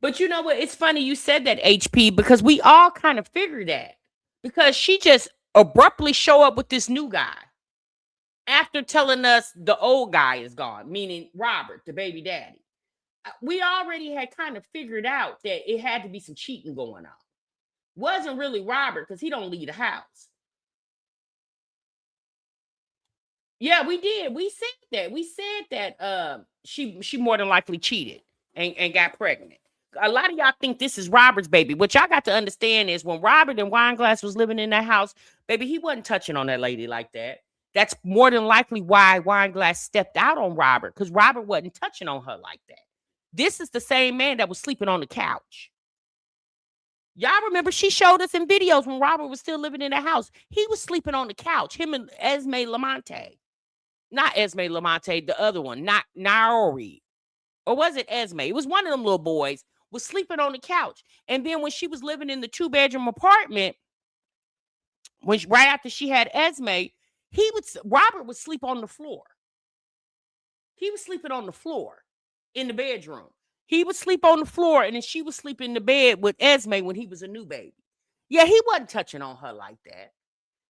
But you know what? It's funny you said that, HP, because we all kind of figured that. Because she just abruptly show up with this new guy after telling us the old guy is gone, meaning Robert, the baby daddy. We already had kind of figured out that it had to be some cheating going on. Wasn't really Robert because he don't leave the house. Yeah, we did. We said that. We said that she more than likely cheated and got pregnant. A lot of y'all think this is Robert's baby. What y'all got to understand is when Robert and Wineglass was living in that house, baby, he wasn't touching on that lady like that. That's more than likely why Wineglass stepped out on Robert, because Robert wasn't touching on her like that. This is the same man that was sleeping on the couch. Y'all remember she showed us in videos when Robert was still living in the house. He was sleeping on the couch, him and Esme Lamonte. Not Esme Lamonte, the other one, not Naori. Or was it Esme? It was one of them little boys was sleeping on the couch. And then when she was living in the 2-bedroom apartment, right after she had Esme, Robert would sleep on the floor. He was sleeping on the floor in the bedroom. He would sleep on the floor, and then she would sleep in the bed with Esme when he was a new baby. Yeah, he wasn't touching on her like that.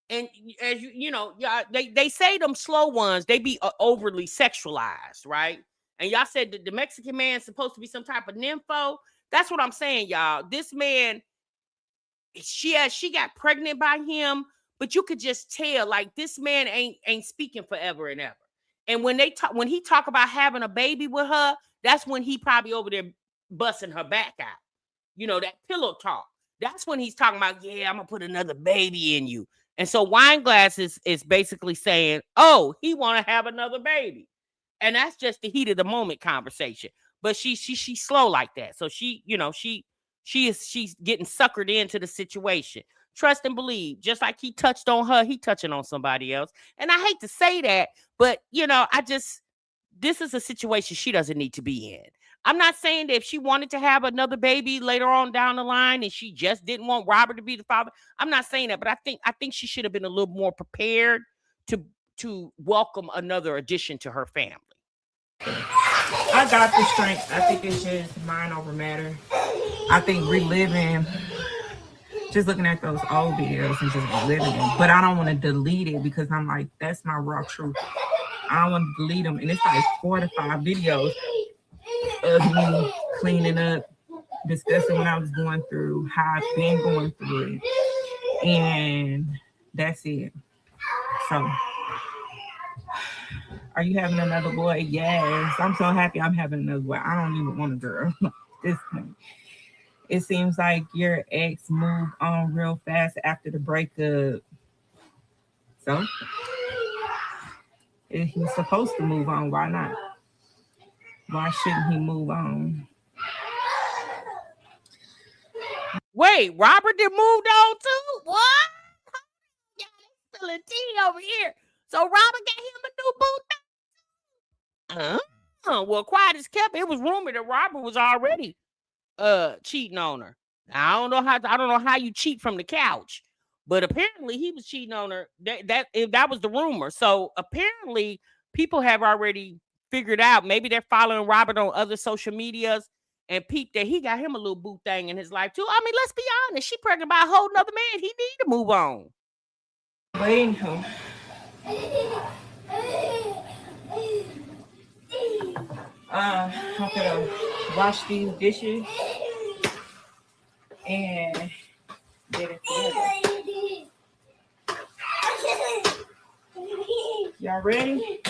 And as you know, they say them slow ones, they be overly sexualized, right? And y'all said that the Mexican man's supposed to be some type of nympho. That's what I'm saying, y'all. This man, she got pregnant by him, but you could just tell, like, this man ain't speaking forever and ever. And when he talk about having a baby with her, that's when he probably over there busting her back out. You know, that pillow talk. That's when he's talking about, yeah, I'm gonna put another baby in you. And so Wineglass is basically saying, oh, he want to have another baby. And that's just the heat of the moment conversation. But she's slow like that. So she's getting suckered into the situation. Trust and believe. Just like he touched on her, he touching on somebody else. And I hate to say that, but this is a situation she doesn't need to be in. I'm not saying that if she wanted to have another baby later on down the line and she just didn't want Robert to be the father, I'm not saying that, but I think she should have been a little more prepared to welcome another addition to her family. I got the strength. I think it's just mind over matter. I think reliving, just looking at those old videos and just reliving them. But I don't want to delete it because I'm like, that's my raw truth. I don't want to delete them. And it's like 4 to 5 videos of me cleaning up, discussing what I was going through, how I've been going through it. And that's it. So, are you having another boy? Yes. I'm so happy I'm having another boy. I don't even want a girl at this point. It seems like your ex moved on real fast after the breakup. So, if he's supposed to move on, why not? Why shouldn't he move on? Wait, Robert did moved on too? What? Y'all spilling tea over here. So Robert got him a new boo thing? Well, quiet as kept. It was rumored that Robert was already cheating on her. I don't know how you cheat from the couch, but apparently he was cheating on her. That was the rumor. So apparently people have already figured out. Maybe they're following Robert on other social medias and peeped that he got him a little boo thing in his life too. I mean, let's be honest. She pregnant by a whole nother man. He need to move on. Waiting home. I'm gonna wash these dishes and get it together. Y'all ready?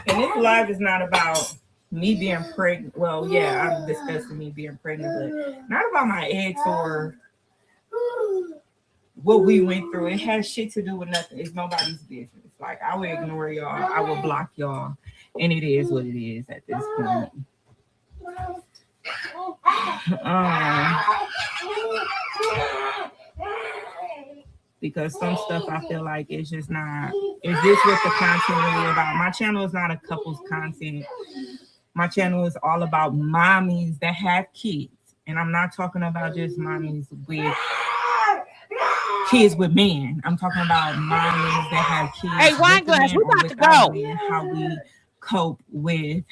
And this live is not about me being pregnant. Well, yeah, I'm discussing me being pregnant, but not about my ex or what we went through. It has shit to do with nothing. It's nobody's business. Like, I will ignore y'all. I will block y'all. And it is what it is at this point. Because some stuff I feel like it's just not. Is this what the content really about? My channel is not a couple's content. My channel is all about mommies that have kids. And I'm not talking about just mommies with kids with men. I'm talking about mommies that have kids. Hey, Wineglass, we about to go. And how we cope with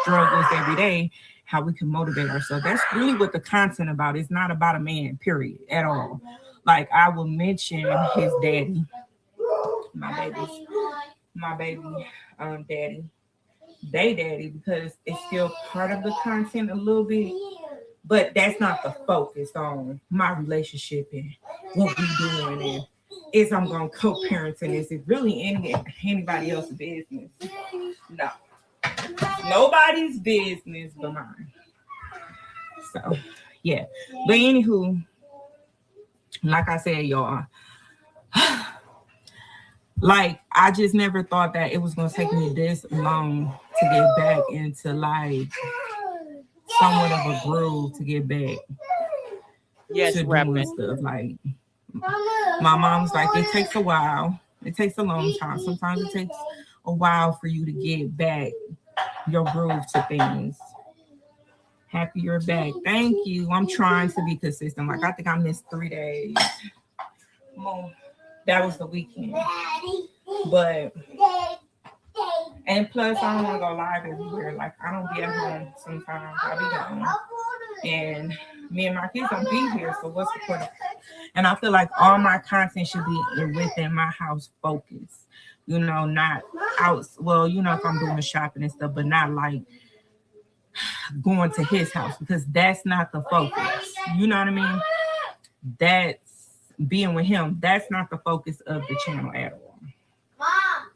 struggles every day, how we can motivate ourselves. That's really what the content about. It's not about a man, period, at all. Like, I will mention his daddy, my baby, daddy, daddy, because it's still part of the content a little bit. But that's not the focus on my relationship and what we doing, and is I'm gonna co-parent, and is it really anybody else's business? No, nobody's business but mine. So yeah, but anywho, like I said, y'all, like, I just never thought that it was gonna take me this long to get back into like somewhat of a groove, to get back to doing stuff. Like, my mom's like, it takes a while. It takes a long time. Sometimes it takes a while for you to get back your groove to things. Happy you're back. Thank you. I'm trying to be consistent. Like, I think I missed 3 days. That was the weekend. But, and plus, I don't want to go live everywhere. Like, I don't be at home sometimes. I be gone. And me and my kids don't be here. So what's the point? And I feel like all my content should be within my house focus. You know, not out. Well, you know, if I'm doing shopping and stuff, but not like going to his house, because that's not the focus. You know what I mean? That's being with him. That's not the focus of the channel at all. Mom,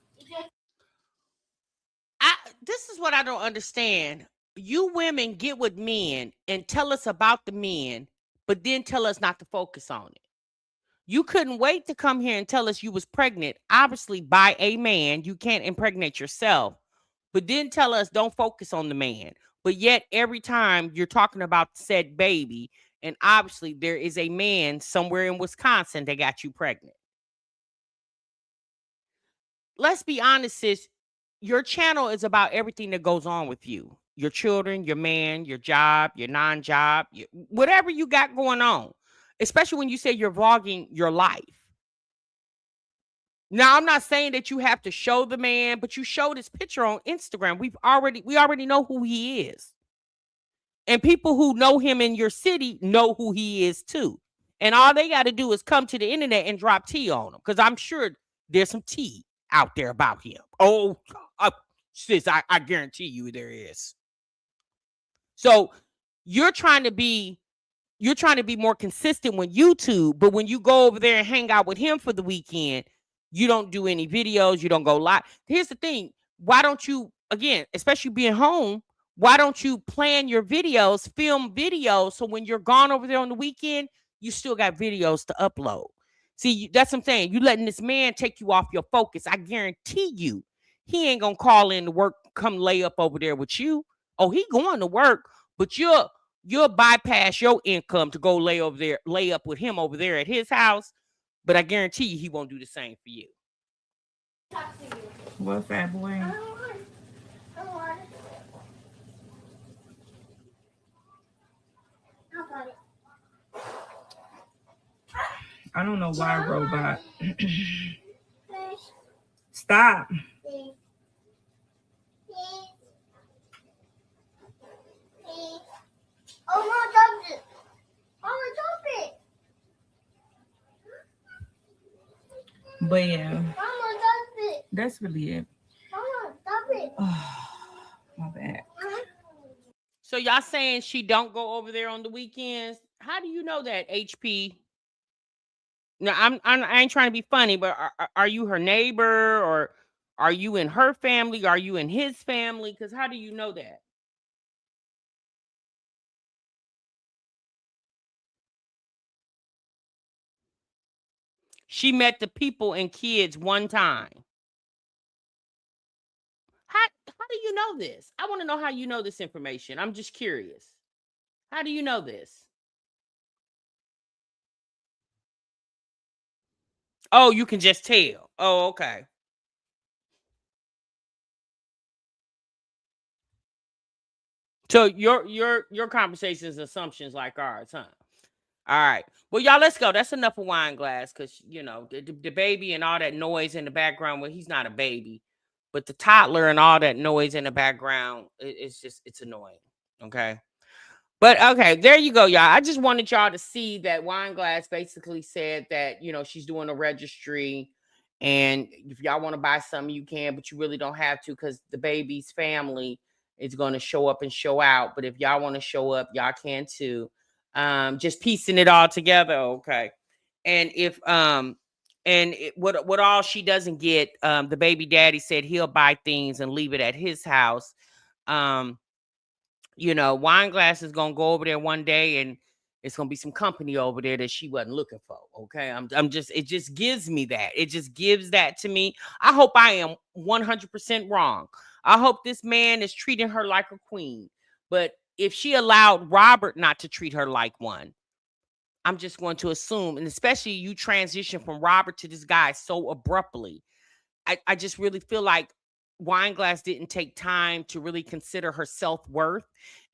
this is what I don't understand. You women get with men and tell us about the men, but then tell us not to focus on it. You couldn't wait to come here and tell us you was pregnant, obviously by a man. You can't impregnate yourself, but then tell us don't focus on the man. But yet every time you're talking about said baby, and obviously there is a man somewhere in Wisconsin that got you pregnant. Let's be honest, sis. Your channel is about everything that goes on with you. Your children, your man, your job, your non-job, whatever you got going on. Especially when you say you're vlogging your life. Now, I'm not saying that you have to show the man, but you showed his picture on Instagram. We already know who he is. And people who know him in your city know who he is too. And all they got to do is come to the internet and drop tea on him. Because I'm sure there's some tea out there about him. Oh, sis, I guarantee you there is. So you're trying to be more consistent with YouTube, but when you go over there and hang out with him for the weekend, you don't do any videos, you don't go live. Here's the thing. Why don't you, again, especially being home, why don't you plan your videos, film videos, so when you're gone over there on the weekend, you still got videos to upload? See, that's what I'm saying. You letting this man take you off your focus. I guarantee you, he ain't gonna call in to work, come lay up over there with you. Oh, he going to work, but you'll bypass your income to go lay up with him over there at his house. But I guarantee you he won't do the same for you. Talk to you. What, fat boy? I don't want. I don't want it. I got it. I don't know why, robot. Please. Stop. Please. Please. Please. Oh, Mom, dump it. Mama, dump it. But yeah, Mama, dump it. that's really it. Mama, dump it. Oh, my bad. So y'all saying she don't go over there on the weekends? How do you know that, HP? No, I ain't trying to be funny, but are you her neighbor, or are you in her family? Are you in his family? Because how do you know that? She met the people and kids one time. How do you know this? I want to know how you know this information. I'm just curious. How do you know this? Oh, you can just tell. Oh, okay. So your conversations, assumptions like ours, huh? All right. Well, y'all, let's go. That's enough of Wineglass, because you know the baby and all that noise in the background. Well, he's not a baby, but the toddler and all that noise in the background, it's annoying. Okay. But okay, there you go, y'all. I just wanted y'all to see that Wineglass basically said that, she's doing a registry. And if y'all want to buy something, you can, but you really don't have to, because the baby's family is going to show up and show out. But if y'all want to show up, y'all can too. Just piecing it all together, okay. And if what all she doesn't get, the baby daddy said he'll buy things and leave it at his house. Wineglass is gonna go over there one day, and it's gonna be some company over there that she wasn't looking for. Okay, it just gives me that. It just gives that to me. I hope I am 100% wrong. I hope this man is treating her like a queen. But if she allowed Robert not to treat her like one, I'm just going to assume, and especially you transition from Robert to this guy so abruptly. I just really feel like Wineglass didn't take time to really consider her self-worth,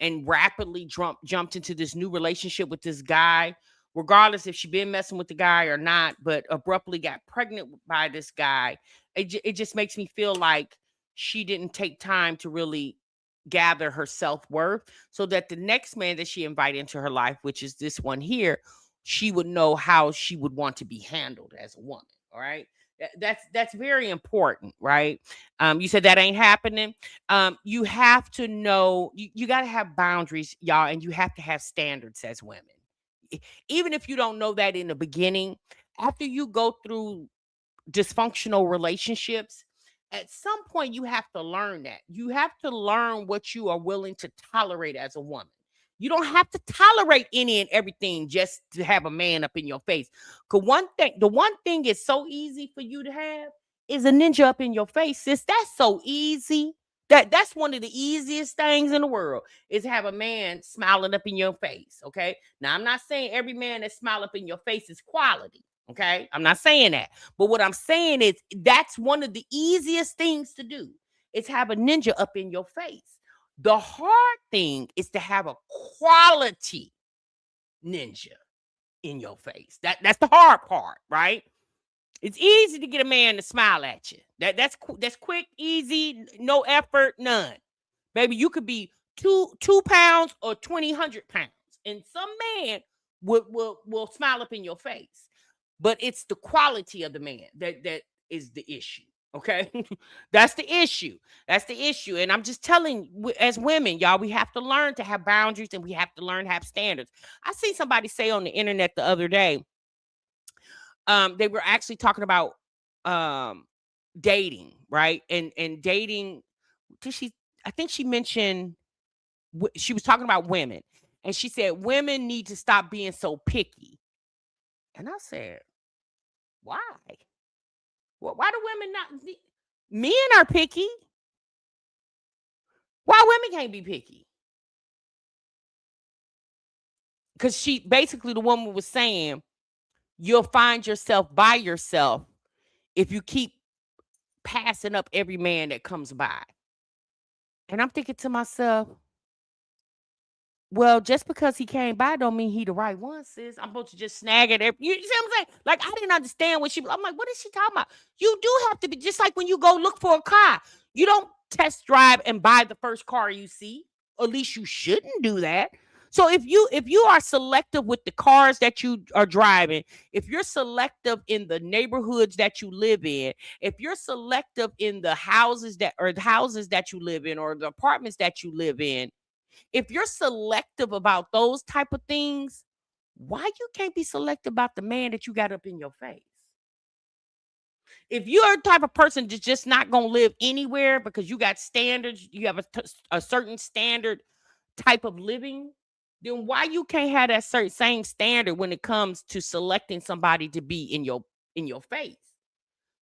and rapidly jumped into this new relationship with this guy, regardless if she been messing with the guy or not, but abruptly got pregnant by this guy. It just makes me feel like she didn't take time to really gather her self-worth, so that the next man that she invited into her life, which is this one here, she would know how she would want to be handled as a woman. All right. That's very important, right? You said that ain't happening. You have to know, you got to have boundaries, y'all, and you have to have standards as women. Even if you don't know that in the beginning, after you go through dysfunctional relationships, at some point you have to learn that. You have to learn what you are willing to tolerate as a woman. You don't have to tolerate any and everything just to have a man up in your face. Cause the one thing is so easy for you to have is a ninja up in your face, sis. That's so easy. That's one of the easiest things in the world, is have a man smiling up in your face. Okay. Now, I'm not saying every man that smile up in your face is quality. Okay. I'm not saying that. But what I'm saying is that's one of the easiest things to do, is have a ninja up in your face. The hard thing is to have a quality ninja in your face. That's the hard part, right? It's easy to get a man to smile at you. That's quick, easy, no effort, none. Baby, you could be 2 pounds or 2,000 pounds, and some man will smile up in your face. But it's the quality of the man that is the issue. Okay. That's the issue. That's the issue. And I'm just telling, as women, y'all, we have to learn to have boundaries, and we have to learn to have standards. I seen somebody say on the internet the other day, they were actually talking about dating, right? And dating. I think she mentioned, she was talking about women, and she said women need to stop being so picky. And I said, why? Why do women not? Men are picky. Why women can't be picky? Because the woman was saying, you'll find yourself by yourself if you keep passing up every man that comes by. And I'm thinking to myself, well, just because he came by don't mean he the right one, sis. I'm supposed to just snag it. You see what I'm saying? Like, I didn't understand what I'm like, what is she talking about? You do have to be just like when you go look for a car. You don't test drive and buy the first car you see. At least you shouldn't do that. So if you are selective with the cars that you are driving, if you're selective in the neighborhoods that you live in, if you're selective in the houses that you live in or the apartments that you live in, if you're selective about those type of things, why you can't be selective about the man that you got up in your face? If you're a type of person that's just not gonna live anywhere because you got standards, you have a certain standard type of living, then why you can't have that certain same standard when it comes to selecting somebody to be in your face?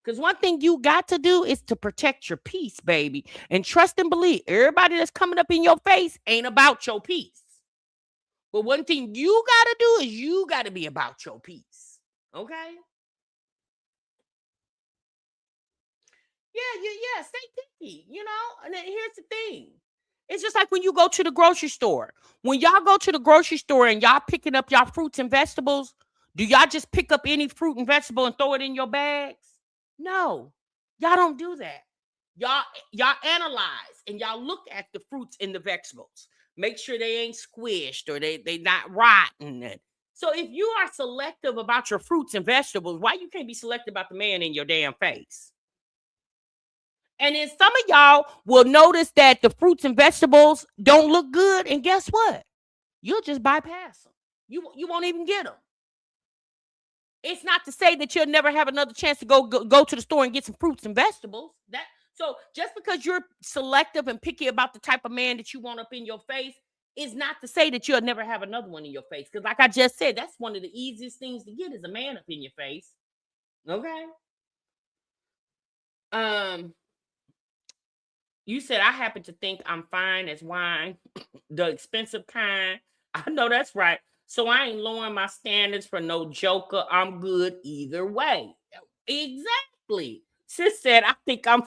Because one thing you got to do is to protect your peace, baby. And trust and believe everybody that's coming up in your face ain't about your peace. But one thing you got to do is you got to be about your peace. Okay? Yeah, stay picky, And then here's the thing. It's just like when you go to the grocery store. When y'all go to the grocery store and y'all picking up y'all fruits and vegetables, do y'all just pick up any fruit and vegetable and throw it in your bags? No, y'all don't do that. Y'all analyze and y'all look at the fruits and the vegetables. Make sure they ain't squished or they not rotten. So if you are selective about your fruits and vegetables, why you can't be selective about the man in your damn face? And then some of y'all will notice that the fruits and vegetables don't look good, and guess what? You'll just bypass them. You won't even get them. It's not to say that you'll never have another chance to go to the store and get some fruits and vegetables. So just because you're selective and picky about the type of man that you want up in your face is not to say that you'll never have another one in your face. Because like I just said, that's one of the easiest things to get is a man up in your face. Okay. You said I happen to think I'm fine as wine, the expensive kind. I know that's right. So I ain't lowering my standards for no joker. I'm good either way. Exactly. Sis said, I think I'm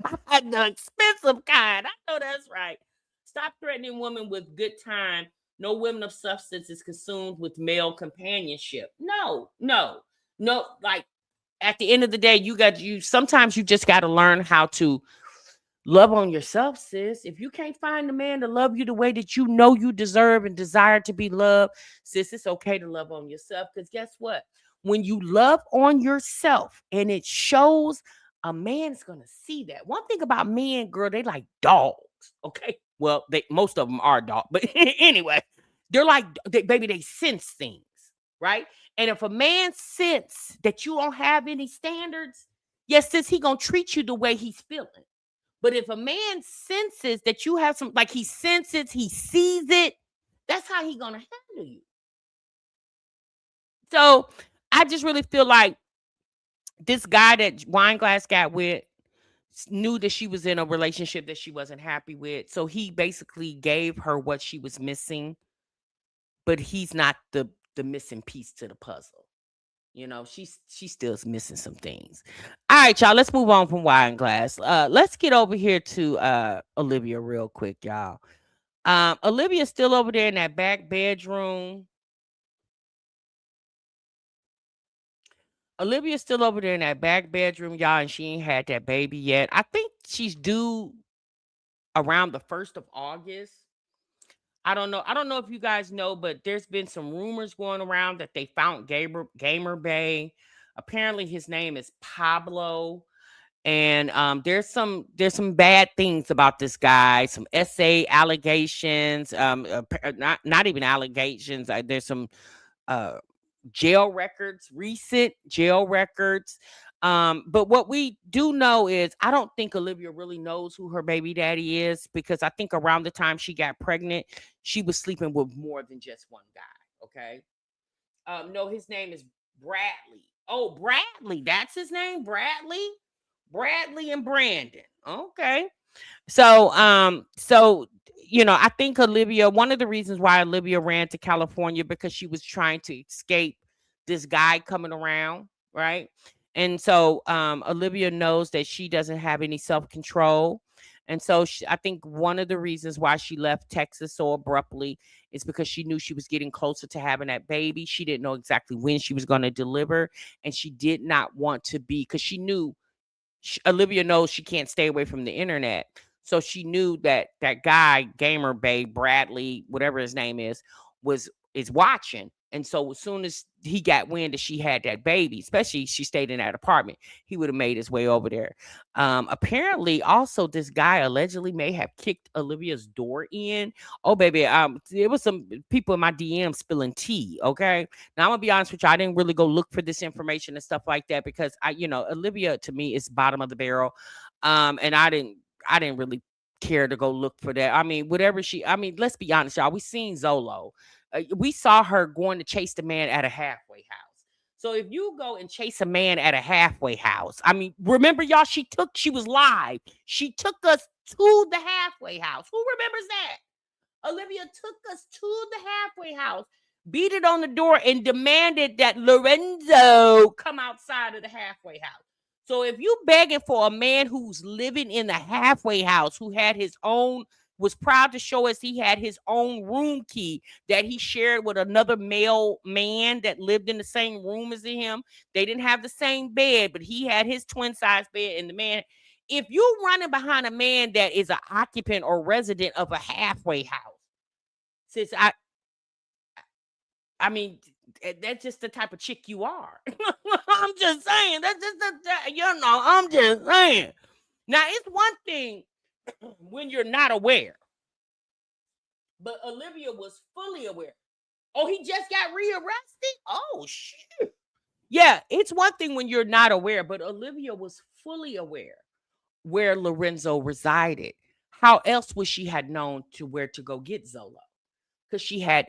the expensive kind. I know that's right. Stop threatening women with good time. No women of substance is consumed with male companionship. No. Like at the end of the day, sometimes you just got to learn how to love on yourself, sis. If you can't find a man to love you the way that you know you deserve and desire to be loved, sis, it's okay to love on yourself. Because guess what? When you love on yourself and it shows, a man's gonna see that. One thing about men, girl, they like dogs. Okay. Well, most of them are dogs, but anyway, they're like baby, they sense things, right? And if a man sense that you don't have any standards, yes, sis, he gonna treat you the way he's feeling. But if a man senses that you have some, like he senses, he sees it, that's how he gonna handle you. So I just really feel like this guy that Wineglass got with knew that she was in a relationship that she wasn't happy with. So he basically gave her what she was missing, but he's not the missing piece to the puzzle. She still is missing some things. All right, y'all. Let's move on from Wineglass. Let's get over here to Olivia real quick, y'all. Olivia's still over there in that back bedroom. Olivia's still over there in that back bedroom, y'all, and she ain't had that baby yet. I think she's due around the 1st of August. I don't know if you guys know, but there's been some rumors going around that they found Gamer Bay. Apparently his name is Pablo. And there's some bad things about this guy, some SA allegations, not even allegations. There's some jail records, recent jail records. But what we do know is I don't think Olivia really knows who her baby daddy is, because I think around the time she got pregnant, she was sleeping with more than just one guy. Okay. No, his name is Bradley. Oh, Bradley. That's his name. Bradley and Brandon. Okay. So I think Olivia, one of the reasons why Olivia ran to California, because she was trying to escape this guy coming around, right? And so Olivia knows that she doesn't have any self-control. And so I think one of the reasons why she left Texas so abruptly is because she knew she was getting closer to having that baby. She didn't know exactly when she was going to deliver. And she did not want to be, because she knew Olivia knows she can't stay away from the internet. So she knew that that guy, Gamer Babe, Bradley, whatever his name is watching. And so as soon as he got wind that she had that baby, especially she stayed in that apartment, he would have made his way over there. Apparently, also this guy allegedly may have kicked Olivia's door in. Oh, baby, there was some people in my DM spilling tea. Okay, now I'm gonna be honest with you, I didn't really go look for this information and stuff like that because Olivia to me is bottom of the barrel, and I didn't really care to go look for that. I mean, let's be honest, y'all. We seen Zolo. We saw her going to chase the man at a halfway house. So if you go and chase a man at a halfway house, I mean, remember y'all, she was live. She took us to the halfway house. Who remembers that? Olivia took us to the halfway house, beat it on the door, and demanded that Lorenzo come outside of the halfway house. So if you begging for a man who's living in the halfway house, who had his own, was proud to show us he had his own room key that he shared with another male man that lived in the same room as him. They didn't have the same bed, but he had his twin size bed. And the man, if you're running behind a man that is an occupant or resident of a halfway house, since I mean, that's just the type of chick you are. I'm just saying. That's just I'm just saying. Now, it's one thing when you're not aware, but Olivia was fully aware. Oh, he just got rearrested? Oh, shit. Yeah, it's one thing when you're not aware, but Olivia was fully aware where Lorenzo resided. How else would she had known to where to go get Zolo? Because she had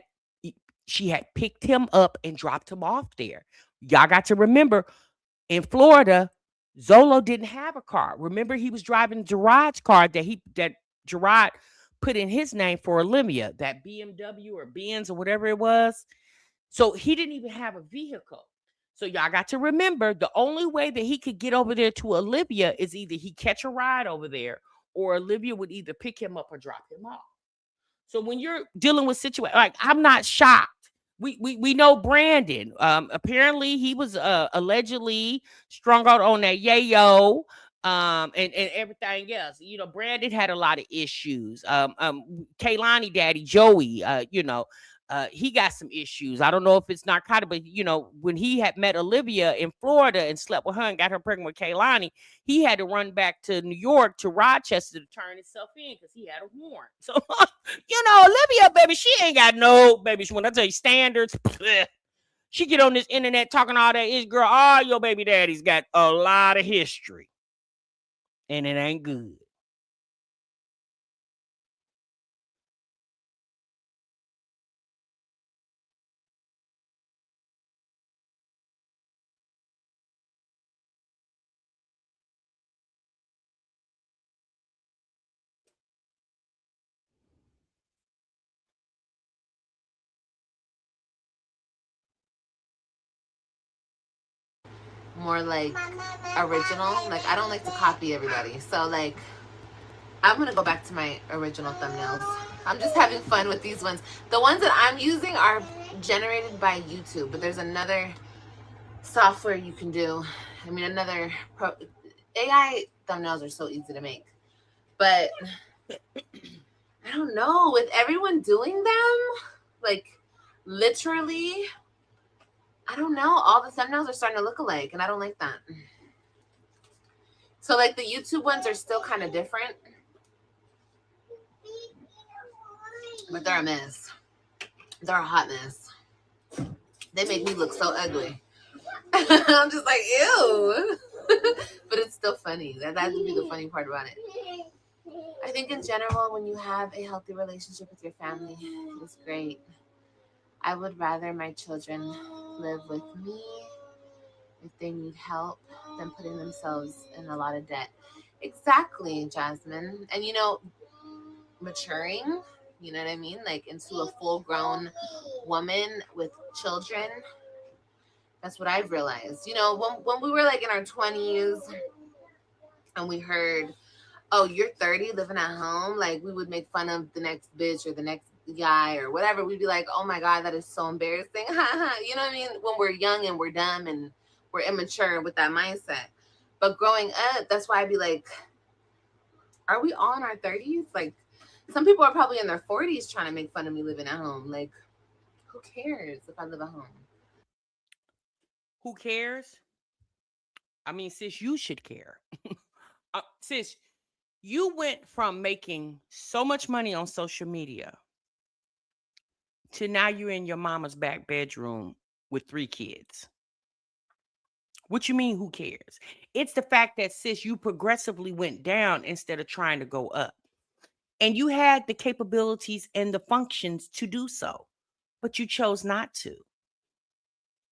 picked him up and dropped him off there. Y'all got to remember, in Florida, Zolo didn't have a car. Remember, he was driving Gerard's car that Gerard put in his name for Olivia, that BMW or Benz or whatever it was. So he didn't even have a vehicle. So y'all got to remember, the only way that he could get over there to Olivia is either he catch a ride over there, or Olivia would either pick him up or drop him off. So when you're dealing with situations, like, I'm not shocked. We know Brandon. Apparently he was allegedly strung out on that yayo, and everything else. Brandon had a lot of issues. Kaylani daddy Joey, he got some issues. I don't know if it's narcotic, but when he had met Olivia in Florida and slept with her and got her pregnant with Kaylani, he had to run back to New York, to Rochester, to turn himself in because he had a warrant. So, Olivia, baby, she ain't got no, baby, when I tell you standards, she get on this internet talking all that ish, girl, all your baby daddies got a lot of history. And it ain't good. More like original. Like, I don't like to copy everybody. So, like, I'm going to go back to my original thumbnails. I'm just having fun with these ones. The ones that I'm using are generated by YouTube, but there's another software you can do. I mean, AI thumbnails are so easy to make. But I don't know, with everyone doing them, like, literally, I don't know, all the thumbnails are starting to look alike, and I don't like that. So, like, the YouTube ones are still kind of different, but they're a mess. They're a hot mess. They make me look so ugly. I'm just like, ew. But it's still funny. That would be the funny part about it. I think in general, when you have a healthy relationship with your family, it's great. I would rather my children live with me if they need help than putting themselves in a lot of debt. Exactly, Jasmine. And, maturing, you know what I mean? Like, into a full-grown woman with children, That's what I've realized. You know, when we were like in our 20s and we heard, oh, you're 30 living at home, like we would make fun of the next bitch or the next guy or whatever. We'd be like, oh my God, that is so embarrassing. You know what I mean? When we're young and we're dumb and we're immature with that mindset. But growing up, that's why I'd be like, are we all in our 30s? Like, some people are probably in their 40s trying to make fun of me living at home. Like, who cares if I live at home? Who cares? I mean, sis, you should care. Sis, you went from making so much money on social media to now you're in your mama's back bedroom with 3 kids. What you mean, who cares? It's the fact that, sis, you progressively went down instead of trying to go up. And you had the capabilities and the functions to do so, but you chose not to.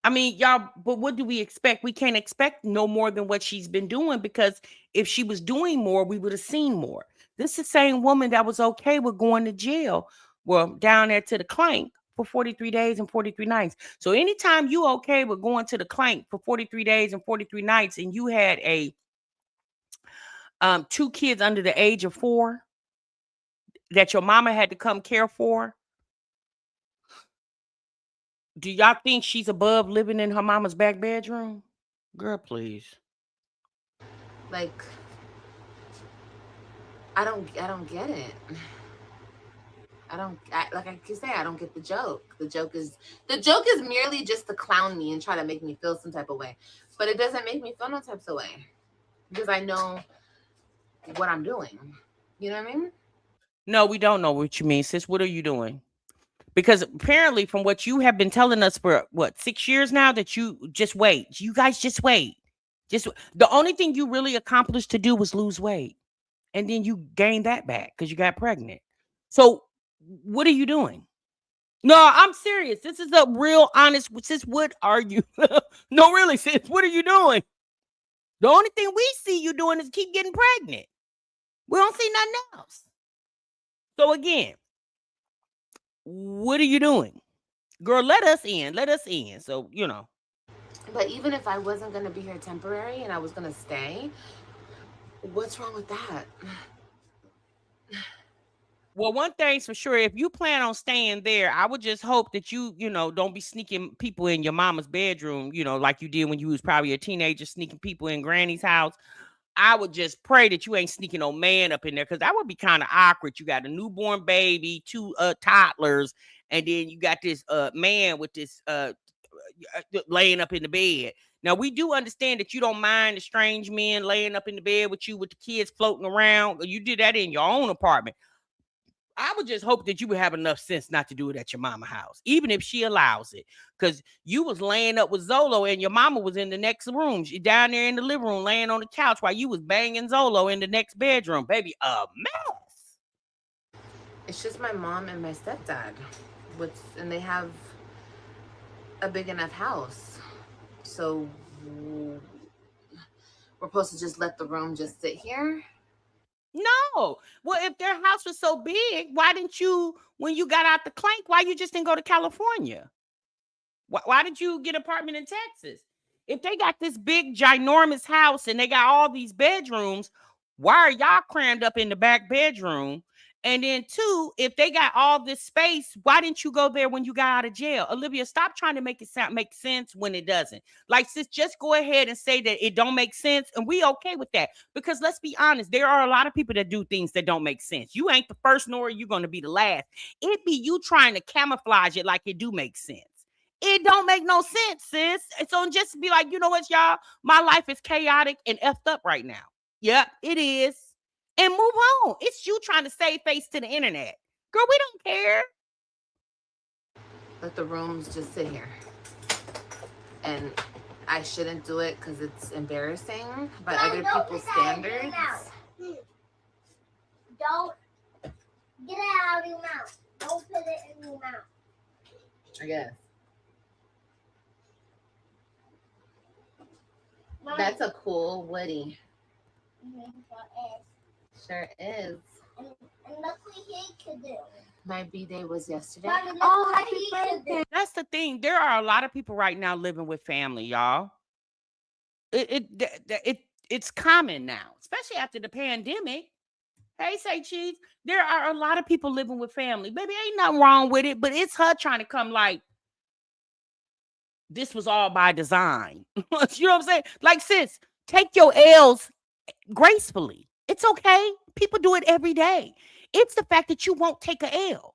I mean, y'all, but what do we expect? We can't expect no more than what she's been doing, because if she was doing more, we would have seen more. This is the same woman that was okay with going to jail, well, down there to the clank for 43 days and 43 nights. So anytime you okay with going to the clank for 43 days and 43 nights and you had a 2 kids under the age of 4 that your mama had to come care for, do y'all think she's above living in her mama's back bedroom? Girl, please. Like, I don't get it. Like I keep saying, I don't get the joke. The joke is merely just to clown me and try to make me feel some type of way. But it doesn't make me feel no type of way, because I know what I'm doing. You know what I mean? No, we don't know what you mean, sis. What are you doing? Because apparently, from what you have been telling us for 6 years now, that you just wait. You guys just wait. Just the only thing you really accomplished to do was lose weight. And then you gained that back because you got pregnant. So what are you doing? No, I'm serious. This is a real honest, sis. What are you? No, really, sis. What are you doing? The only thing we see you doing is keep getting pregnant. We don't see nothing else. So again, what are you doing? Girl, let us in. Let us in. So, you know. But even if I wasn't going to be here temporary and I was going to stay, what's wrong with that? Well, one thing's for sure, if you plan on staying there, I would just hope that you don't be sneaking people in your mama's bedroom, like you did when you was probably a teenager, sneaking people in granny's house. I would just pray that you ain't sneaking no man up in there, because that would be kind of awkward. You got a newborn baby, 2 toddlers, and then you got this man with this laying up in the bed. Now, we do understand that you don't mind the strange men laying up in the bed with you with the kids floating around. You did that in your own apartment. I would just hope that you would have enough sense not to do it at your mama house, even if she allows it. Because you was laying up with Zolo and your mama was in the next room. She down there in the living room laying on the couch while you was banging Zolo in the next bedroom. Baby, a mess. It's just my mom and my stepdad. And they have a big enough house. So we're supposed to just let the room just sit here? No. Well, if their house was so big, why didn't you, when you got out the clank, why you just didn't go to California? Why did you get an apartment in Texas? If they got this big, ginormous house and they got all these bedrooms, why are y'all crammed up in the back bedroom? And then 2, if they got all this space, why didn't you go there when you got out of jail? Olivia, stop trying to make it make sense when it doesn't. Like, sis, just go ahead and say that it don't make sense, and we okay with that. Because let's be honest, there are a lot of people that do things that don't make sense. You ain't the first, nor are you going to be the last. It be you trying to camouflage it like it do make sense. It don't make no sense, sis. So just be like, you know what, y'all? My life is chaotic and effed up right now. Yep, it is. And move on. It's you trying to save face to the internet. Girl, we don't care. Let the rooms just sit here. And I shouldn't do it because it's embarrassing by other people's standards. Don't get it out of your mouth. Don't put it in your mouth. I guess. That's a cool Woody. Sure is. And look what he could do. My B-day was yesterday. Mommy, look Oh, what happy he could birthday. do. That's the the thing. There are a lot of people right now living with family, y'all. It's common now, especially after the pandemic. Hey, say cheese. There are a lot of people living with family. Baby, ain't nothing wrong with it, but it's her trying to come like this was all by design. You know what I'm saying? Like, sis, take your L's gracefully. It's okay. People do it every day. It's the fact that you won't take a L.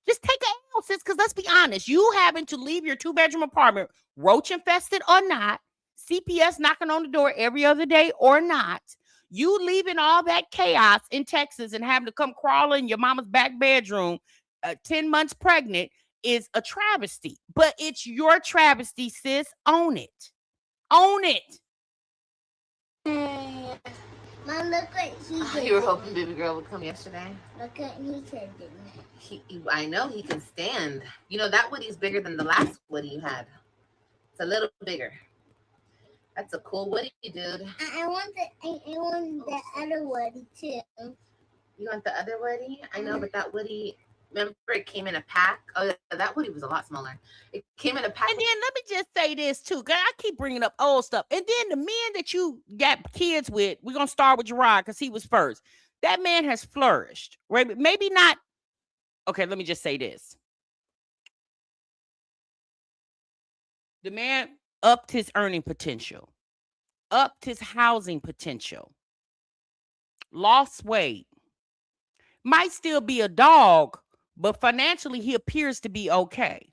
Just take a L, sis, because let's be honest. You having to leave your 2-bedroom apartment, roach infested or not, CPS knocking on the door every other day or not, you leaving all that chaos in Texas and having to come crawl in your mama's back bedroom 10 months pregnant is a travesty. But it's your travesty, sis. Own it. Own it. Mom, look what he did. You were hoping baby girl would come yesterday? Look what he said. I know he can stand. You know, that Woody's bigger than the last Woody you had. It's a little bigger. That's a cool Woody, dude. I want the other Woody too. You want the other Woody? I know, but that Woody, remember it came in a pack? Oh, that Woody was a lot smaller. It came in a pack. And then let me just say this too, because I keep bringing up old stuff. And then the men that you got kids with, we're going to start with Gerard because he was first. That man has flourished, right? Maybe not. Okay, let me just say this. The man upped his earning potential, upped his housing potential, lost weight, might still be a dog, but financially he appears to be okay.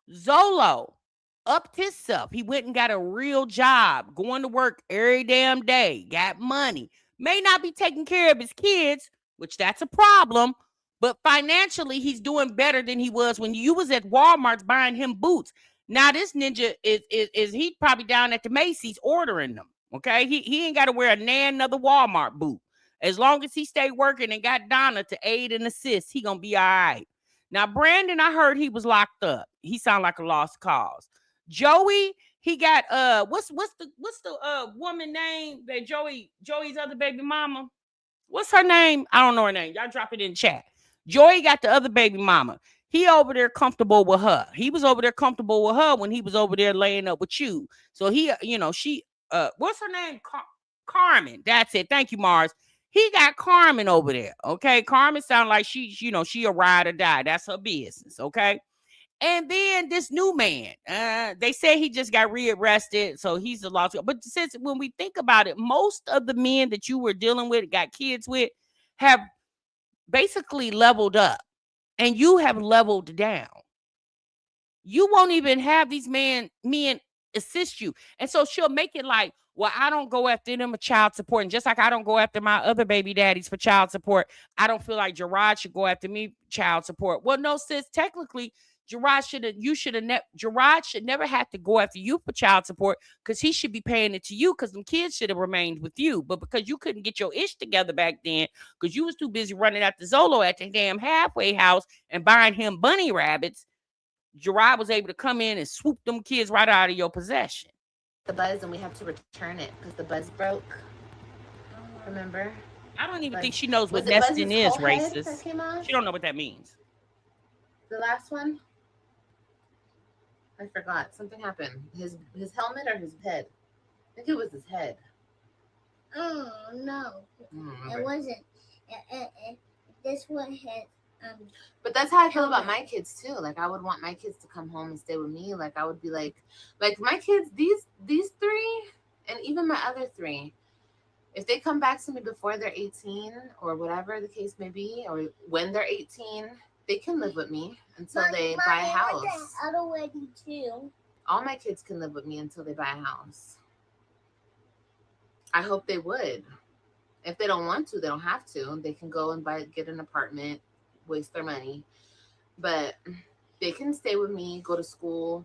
Zolo upped himself. He went and got a real job, going to work every damn day, got money, may not be taking care of his kids, which that's a problem, but financially he's doing better than he was when you was at Walmart buying him boots. Now this ninja is he probably down at the Macy's ordering them. Okay, he ain't got to wear another Walmart boot. As long as he stay working and got Donna to aid and assist, he gonna be all right. Now Brandon, I heard he was locked up. He sound like a lost cause. Joey, he got what's the woman name that Joey's other baby mama? What's her name? I don't know her name. Y'all drop it in chat. Joey got the other baby mama. He over there comfortable with her. He was over there comfortable with her when he was over there laying up with you. So he, she, what's her name? Carmen. That's it. Thank you, Mars. He got Carmen over there. Okay. Carmen sound like she a ride or die. That's her business. Okay. And then this new man, they say he just got rearrested. So he's a lost. But since when we think about it, most of the men that you were dealing with, got kids with, have basically leveled up. And you have leveled down. You won't even have these men assist you. And so she'll make it like, well, I don't go after them for child support. And just like I don't go after my other baby daddies for child support, I don't feel like Gerard should go after me child support. Well, no, sis, technically, Gerard should never have to go after you for child support because he should be paying it to you because them kids should have remained with you. But because you couldn't get your ish together back then because you was too busy running after Zolo at the damn halfway house and buying him bunny rabbits, Gerard was able to come in and swoop them kids right out of your possession. The buzz, and we have to return it because the buzz broke. Remember? I don't even think she knows what nesting is, racist. She don't know what that means. The last one? I forgot. Something happened. His helmet or his head? I think it was his head. Oh, no. It wasn't. This one had... But that's how I feel about my kids, too. Like, I would want my kids to come home and stay with me. Like, I would be like my kids, these three, and even my other three, if they come back to me before they're 18 or whatever the case may be, or when they're 18... they can live with me until they buy a house. Other wedding too. All my kids can live with me until they buy a house. I hope they would. If they don't want to, they don't have to. They can go and get an apartment, waste their money. But they can stay with me, go to school.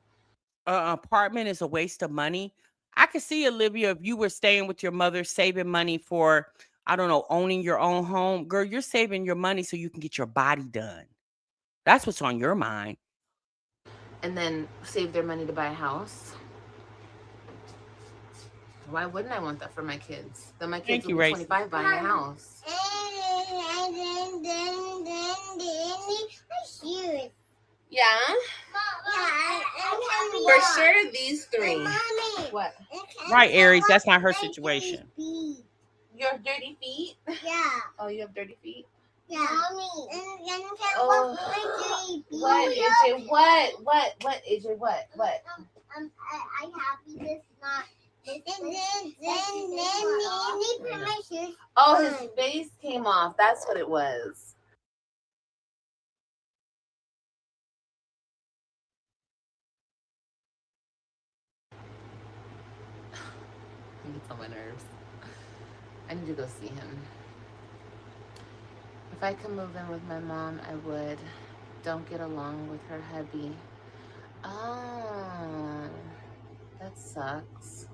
Apartment is a waste of money. I could see, Olivia, if you were staying with your mother, saving money for, I don't know, owning your own home. Girl, you're saving your money so you can get your body done. That's what's on your mind. And then save their money to buy a house. Why wouldn't I want that for my kids? Then my kids will be 25 buying a house. And then I hear it. Yeah? Yeah, For sure, these three. Mommy. What? Right, Aries, that's not her situation. You have dirty feet? Yeah. Oh, you have dirty feet? Yeah. Mommy. Oh. What, AJ? What, AJ? What? I happy this not. Oh, his face came off. That's what it was. It's on my nerves. I need to go see him. If I could move in with my mom, I would. Don't get along with her hubby. Oh, that sucks.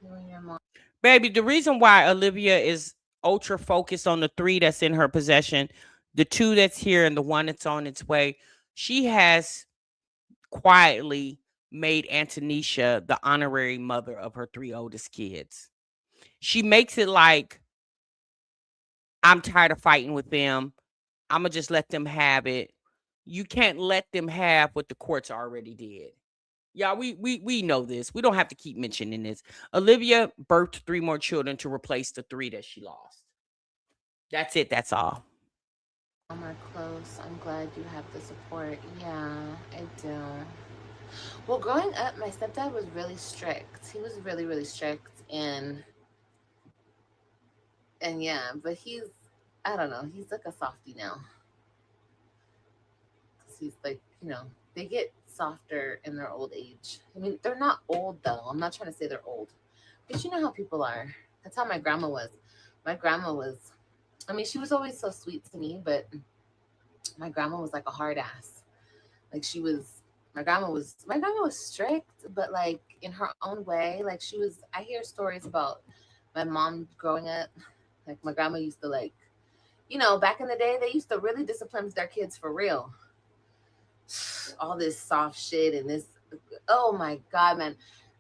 You and your mom. Baby, the reason why Olivia is ultra focused on the 3 that's in her possession, the 2 that's here, and the 1 that's on its way, she has quietly made Antonisha the honorary mother of her 3 oldest kids. She makes it like, I'm tired of fighting with them. I'm going to just let them have it. You can't let them have what the courts already did. Yeah, we know this. We don't have to keep mentioning this. Olivia birthed 3 more children to replace the 3 that she lost. That's it. That's all. Are close. I'm glad you have the support. Yeah, I do. Well, growing up, my stepdad was really strict. He was really, really strict, and yeah, but he's, I don't know, he's like a softie now. He's like, you know, they get softer in their old age. I mean, they're not old though. I'm not trying to say they're old, but you know how people are. That's how my grandma was. My grandma was, I mean, she was always so sweet to me, but my grandma was like a hard ass. Like my grandma was strict, but like in her own way. Like she was, I hear stories about my mom growing up. Like my grandma used to, like, you know, back in the day, they used to really discipline their kids for real. All this soft shit and this, oh my God, man.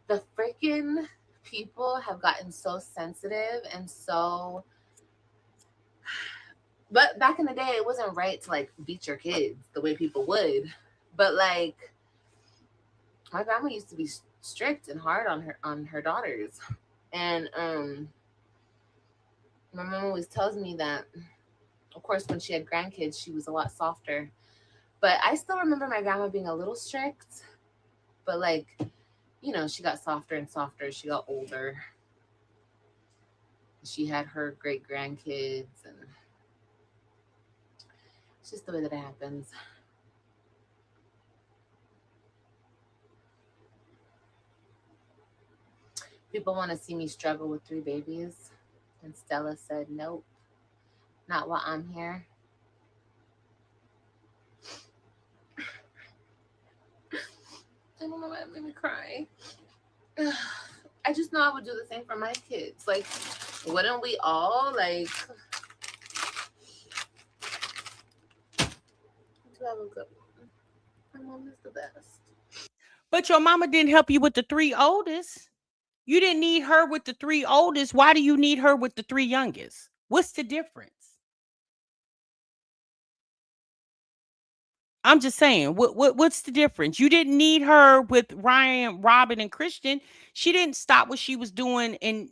The freaking people have gotten so sensitive and so, but back in the day, it wasn't right to like beat your kids the way people would. But like, my grandma used to be strict and hard on her daughters. And my mom always tells me that, of course, when she had grandkids, she was a lot softer. But I still remember my grandma being a little strict. But like, you know, she got softer and softer. She got older. She had her great grandkids, and it's just the way that it happens. People want to see me struggle with 3 babies. And Stella said, nope, not while I'm here. I don't know why it made me cry. I just know I would do the same for my kids. Like, wouldn't we all, like, to have a good one. My mom is the best. But your mama didn't help you with the 3 oldest. You didn't need her with the 3 oldest. Why do you need her with the 3 youngest? What's the difference? I'm just saying, what's the difference? You didn't need her with Ryan, Robin, and Christian. She didn't stop what she was doing. And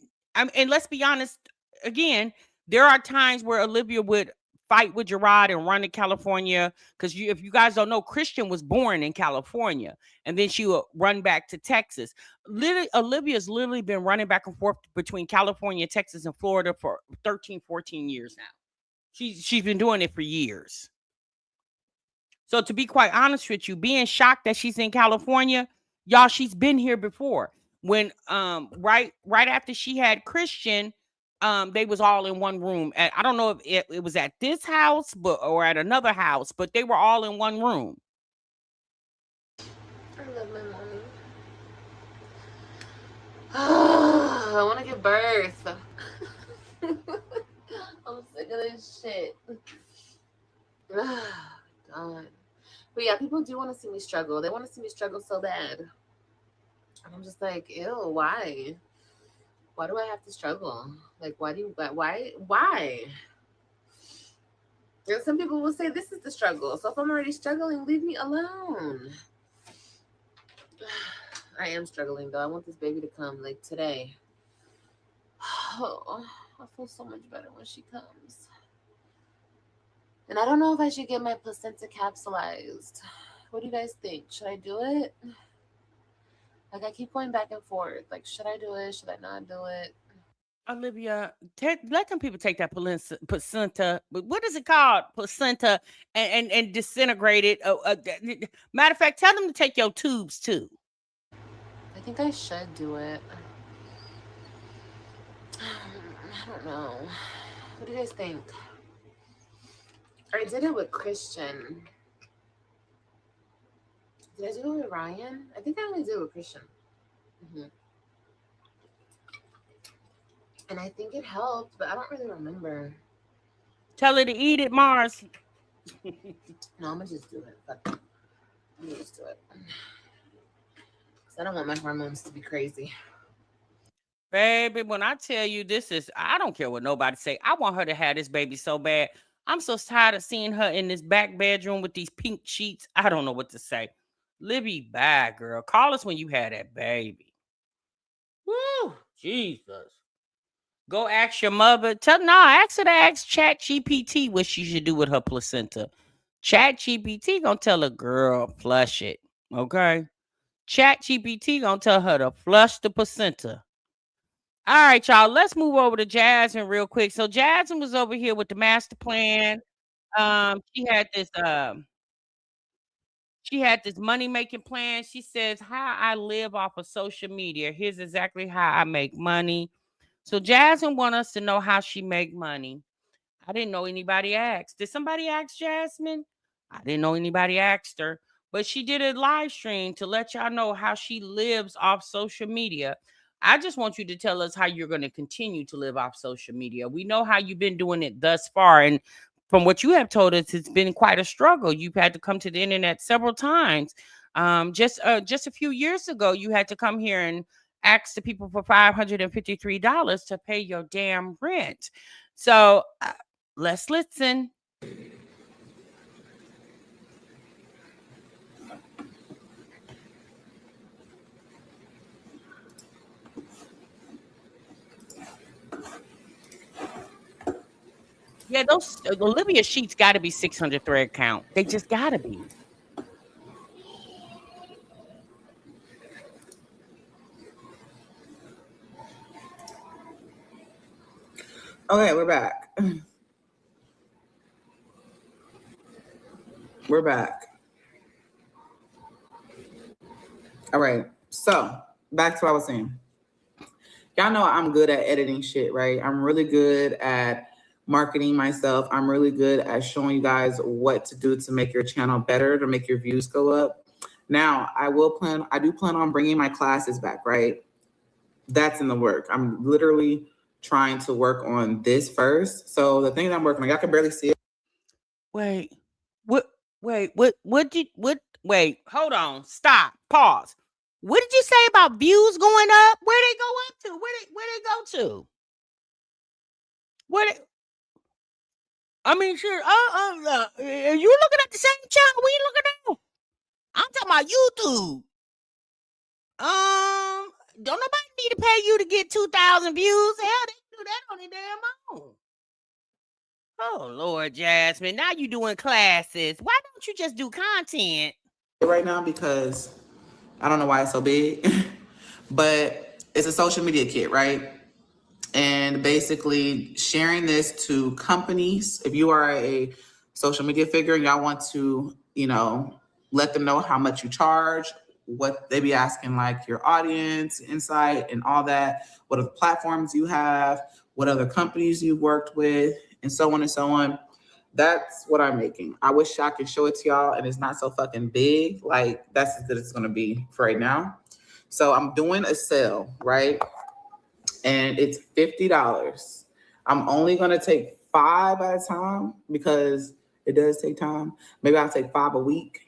let's be honest, again, there are times where Olivia would fight with Gerard and run to California. Because if you guys don't know, Christian was born in California. And then she would run back to Texas. Olivia's literally been running back and forth between California, Texas, and Florida for 13, 14 years now. She's been doing it for years. So to be quite honest with you, being shocked that she's in California, y'all, she's been here before. When right after she had Christian, they was all in one room. And I don't know if it was at this house, or at another house, but they were all in one room. I love my mommy. I want to give birth. I'm sick of this shit. God. But yeah, people do want to see me struggle. They want to see me struggle so bad. And I'm just like, ew, why? Why do I have to struggle? Like, why? And some people will say this is the struggle. So if I'm already struggling, leave me alone. I am struggling though. I want this baby to come like today. Oh, I feel so much better when she comes. And I don't know if I should get my placenta capsulized. What do you guys think? Should I do it? Like, I keep going back and forth. Like, should I do it? Should I not do it? Olivia, let them people take that placenta. But what is it called? Placenta and disintegrate it. Matter of fact, tell them to take your tubes too. I think I should do it. I don't know. What do you guys think? I did it with Christian. Did I do it with Ryan? I think I only did it with Christian. And I think it helped, but I don't really remember. Tell her to eat it, Mars. No, I'm gonna just do it. I'm gonna just do it. Because I don't want my hormones to be crazy. Baby, when I tell you this is, I don't care what nobody say. I want her to have this baby so bad. I'm so tired of seeing her in this back bedroom with these pink sheets. I don't know what to say. Libby, bye, girl. Call us when you had that baby. Woo, Jesus. Go ask your mother. Ask her to ask Chat GPT what she should do with her placenta. Chat GPT gonna tell a girl, flush it. Okay? Chat GPT gonna tell her to flush the placenta. All right, y'all. Let's move over to Jasmine real quick. So Jasmine was over here with the master plan. She had this money making plan. She says, how I live off of social media. Here's exactly how I make money. So Jasmine want us to know how she make money. I didn't know anybody asked. Did somebody ask Jasmine? I didn't know anybody asked her, but she did a live stream to let y'all know how she lives off social media. I just want you to tell us how you're going to continue to live off social media. We know how you've been doing it thus far, and from what you have told us, it's been quite a struggle. You've had to come to the internet several times. Just a few years ago, you had to come here and ask the people for $553 to pay your damn rent. So let's listen. Yeah, those Olivia sheets got to be 600 thread count. They just got to be. Okay, we're back. We're back. All right. So back to what I was saying. Y'all know I'm good at editing shit, right? I'm really good at marketing myself. I'm really good at showing you guys what to do to make your channel better, to make your views go up. Now, I do plan on bringing my classes back, right? That's in the work. I'm literally trying to work on this first. So the thing that I'm working on, y'all can barely see it. Wait, wait, hold on. Stop. Pause. What did you say about views going up? Where they go up to? Where they go to? I mean, sure. Are you looking at the same channel we looking at? I'm talking about YouTube. Don't nobody need to pay you to get 2,000 views. Hell, they do that on their damn own. Oh Lord, Jasmine, now you doing classes. Why don't you just do content? Right now because I don't know why it's so big, but it's a social media kit, right? And basically sharing this to companies. If you are a social media figure and y'all want to, let them know how much you charge, what they be asking, like your audience insight and all that, what other platforms you have, what other companies you've worked with, and so on and so on. That's what I'm making. I wish I could show it to y'all and it's not so fucking big. Like, that's as good as it's gonna be for right now. So I'm doing a sale, right? And it's $50. I'm only gonna take 5 at a time because it does take time. Maybe I'll take 5 a week.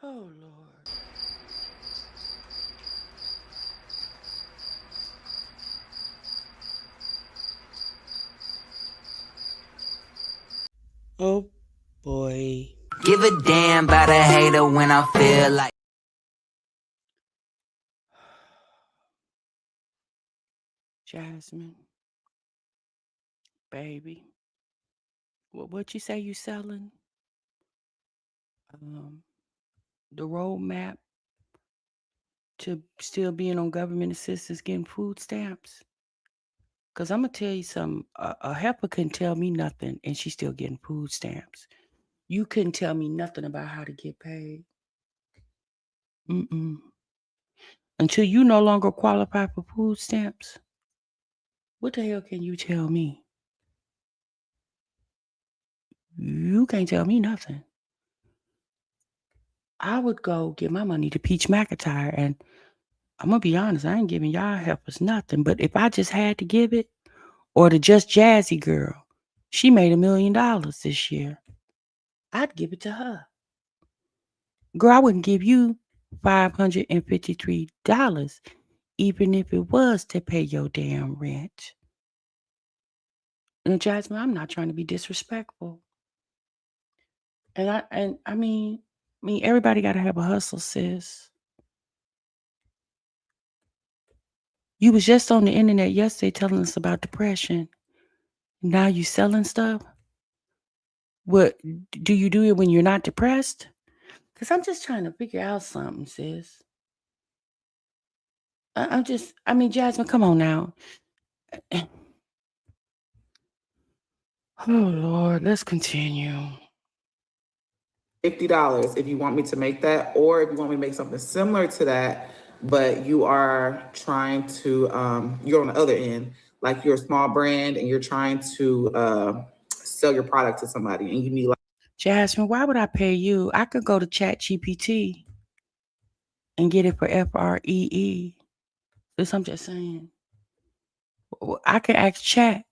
Oh Lord. Give a damn about a hater when I feel like. Jasmine, baby, what you say you selling? The roadmap to still being on government assistance, getting food stamps. Cause I'm gonna tell you something. A helper couldn't tell me nothing, and she's still getting food stamps. You couldn't tell me nothing about how to get paid. Until you no longer qualify for food stamps, what the hell can you tell me? You can't tell me nothing. I would go give my money to Peach McIntyre, and I'm gonna be honest, I ain't giving y'all helpers nothing. But if I just had to give it, or the Just Jazzy girl, she made $1 million this year, I'd give it to her. Girl, I wouldn't give you $553, even if it was to pay your damn rent. And Jasmine, I'm not trying to be disrespectful. And I mean, everybody got to have a hustle, sis. You was just on the internet yesterday telling us about depression. Now you selling stuff? What do you do it when you're not depressed? Because I'm just trying to figure out something, sis. Jasmine, come on now. Oh, Lord, let's continue. $50 if you want me to make that, or if you want me to make something similar to that, but you are trying to, you're on the other end, like you're a small brand and you're trying to sell your product to somebody and you need like. Jasmine, why would I pay you? I could go to ChatGPT and get it for free. This I'm just saying. I could ask Chat.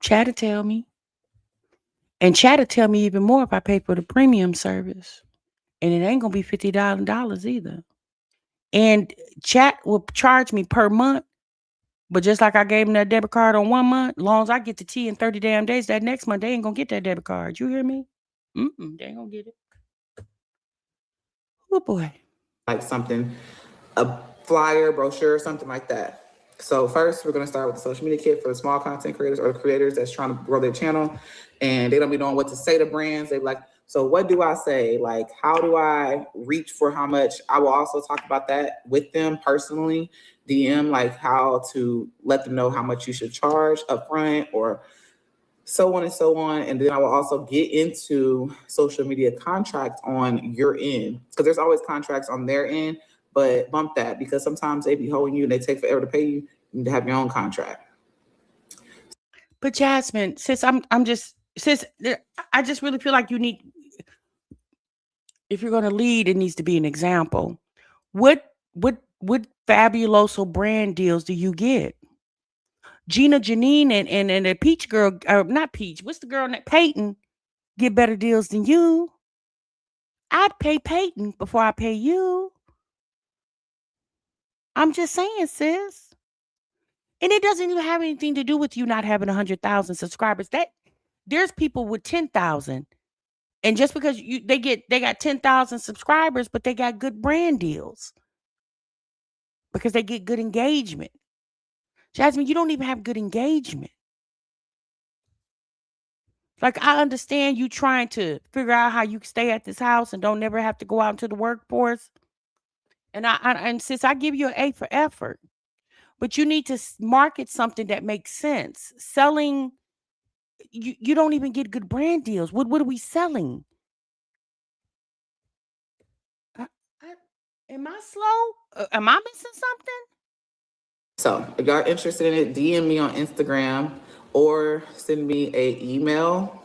Chat will tell me. And Chat will tell me even more if I pay for the premium service. And it ain't going to be $50 either. And Chat will charge me per month. But just like I gave them that debit card on 1 month, as long as I get the tea in 30 damn days, that next month, they ain't going to get that debit card. You hear me? They ain't going to get it. Oh, boy. Like something, a flyer, brochure, something like that. So first, we're going to start with the social media kit for the small content creators or the creators that's trying to grow their channel. And they don't be knowing what to say to brands. They be like, so what do I say? Like, how do I reach for how much? I will also talk about that with them personally, DM, like how to let them know how much you should charge upfront or so on and so on. And then I will also get into social media contracts on your end, because there's always contracts on their end, but bump that because sometimes they be holding you and they take forever to pay you. You need to have your own contract. But Jasmine, I just really feel like you need, if you're going to lead, it needs to be an example. What fabuloso brand deals do you get? Gina Janine and the Peach girl, not Peach, what's the girl that Peyton, get better deals than you. I'd pay Peyton before I pay you. I'm just saying, sis. And it doesn't even have anything to do with you not having 100,000 subscribers. That there's people with 10,000. And just because they got 10,000 subscribers, but they got good brand deals because they get good engagement. Jasmine, you don't even have good engagement. Like, I understand you trying to figure out how you can stay at this house and don't never have to go out into the workforce. And since I give you an A for effort, but you need to market something that makes sense. Selling, you don't even get good brand deals. What are we selling? Am I slow? Am I missing something? So if y'all are interested in it, DM me on Instagram or send me an email,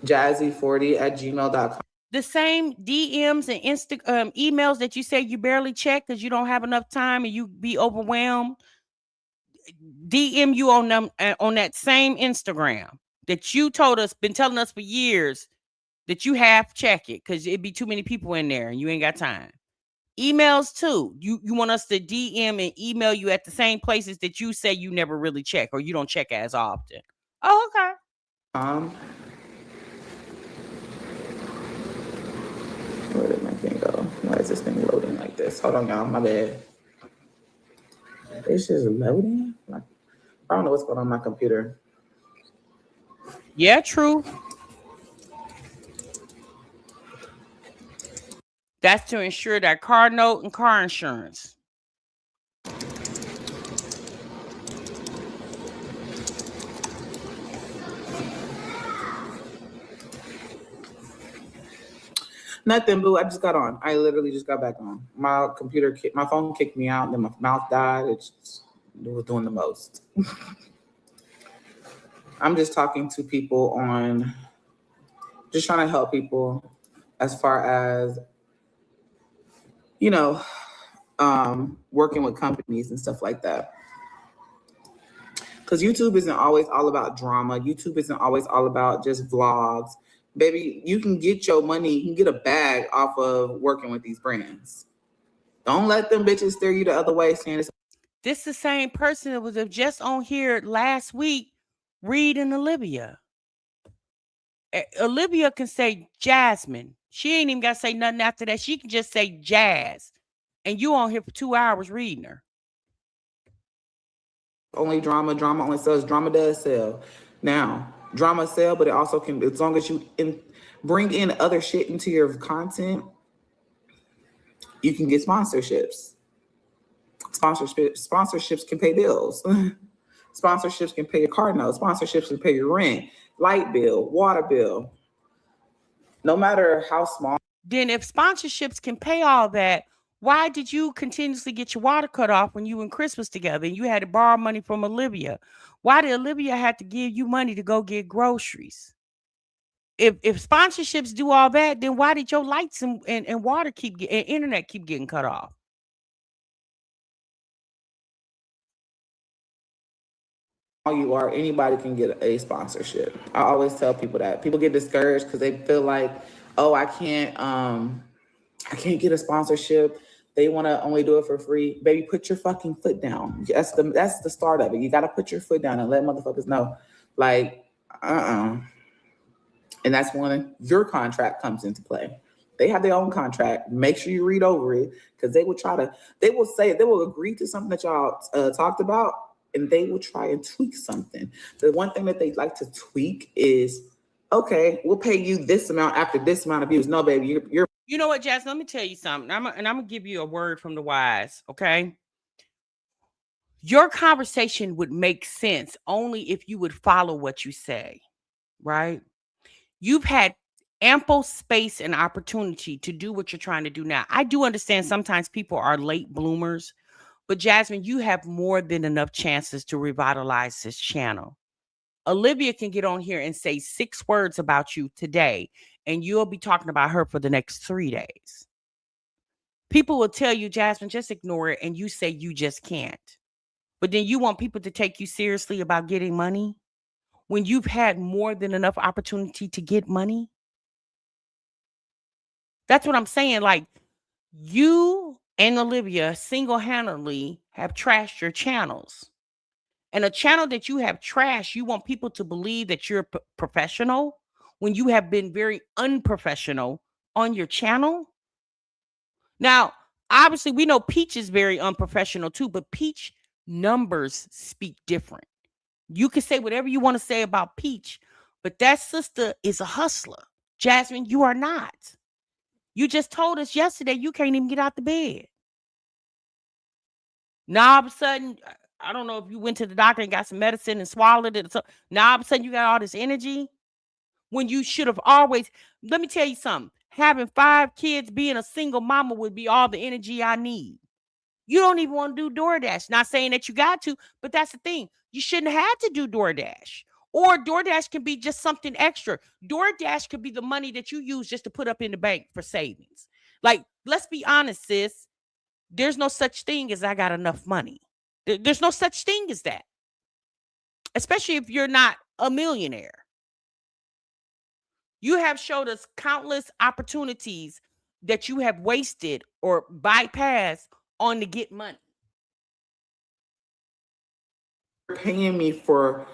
jazzy40@gmail.com. The same DMs and emails that you say you barely check because you don't have enough time and you be overwhelmed. DM you on them on that same Instagram that you been telling us for years that you half check it because it'd be too many people in there and you ain't got time. Emails too. You want us to DM and email you at the same places that you say you never really check or you don't check as often. Oh, okay. is this thing loading like this? Hold on, y'all. My bad. It's just loading. Like, I don't know what's going on my computer. Yeah, true. That's to ensure that car note and car insurance. Nothing, boo. I just got on. I literally just got back on. My phone kicked me out, and then my mouth died. It was doing the most. I'm just talking to people on, just trying to help people as far as, you know, working with companies and stuff like that. Because YouTube isn't always all about drama. YouTube isn't always all about just vlogs. Baby, you can get your money, you can get a bag off of working with these brands. Don't let them bitches steer you the other way saying it's. This the same person that was just on here last week reading Olivia. Olivia can say Jasmine. She ain't even got to say nothing after that. She can just say Jazz. And you on here for 2 hours reading her. Only drama only sells. Drama does sell. Now, drama sell, but it also can, as long as you bring in other shit into your content, you can get sponsorships. Sponsorships can pay bills. Sponsorships can pay your car note. Sponsorships can pay your rent, light bill, water bill. No matter how small. Then if sponsorships can pay all that, why did you continuously get your water cut off when you and Chris was together and you had to borrow money from Olivia? Why did Olivia have to give you money to go get groceries? If sponsorships do all that, then why did your lights and water and internet keep getting cut off? You are, anybody can get a sponsorship. I always tell people that. People get discouraged because they feel like, oh, I can't get a sponsorship. They want to only do it for free. Baby, put your fucking foot down. That's the start of it. You got to put your foot down and let motherfuckers know, like, And that's when your contract comes into play. They have their own contract. Make sure you read over it, because they will agree to something that y'all talked about, and they will try and tweak something. The one thing that they like to tweak is, okay, we'll pay you this amount after this amount of views. No, baby, you're. You know what, Jasmine? Let me tell you something. I'm gonna give you a word from the wise. Okay, your conversation would make sense only if you would follow what you say. Right? You've had ample space and opportunity to do what you're trying to do now. I do understand sometimes people are late bloomers, but Jasmine, you have more than enough chances to revitalize this channel. Olivia can get on here and say 6 words about you today, and you'll be talking about her for the next 3 days. People will tell you, Jasmine, just ignore it, and you say you just can't. But then you want people to take you seriously about getting money when you've had more than enough opportunity to get money? That's what I'm saying. Like, you and Olivia single-handedly have trashed your channels. And a channel that you have trashed, you want people to believe that you're professional when you have been very unprofessional on your channel. Now, obviously, we know Peach is very unprofessional too, but Peach numbers speak different. You can say whatever you want to say about Peach, but that sister is a hustler. Jasmine, you are not. You just told us yesterday you can't even get out the bed. Now, all of a sudden, I don't know if you went to the doctor and got some medicine and swallowed it. So now, all of a sudden, you got all this energy when you should have always. Let me tell you something. Having 5 kids, being a single mama would be all the energy I need. You don't even want to do DoorDash. Not saying that you got to, but that's the thing. You shouldn't have to do DoorDash. Or DoorDash can be just something extra. DoorDash could be the money that you use just to put up in the bank for savings. Like, let's be honest, sis. There's no such thing as I got enough money. There's no such thing as that. Especially if you're not a millionaire. You have showed us countless opportunities that you have wasted or bypassed on to get money. You're paying me for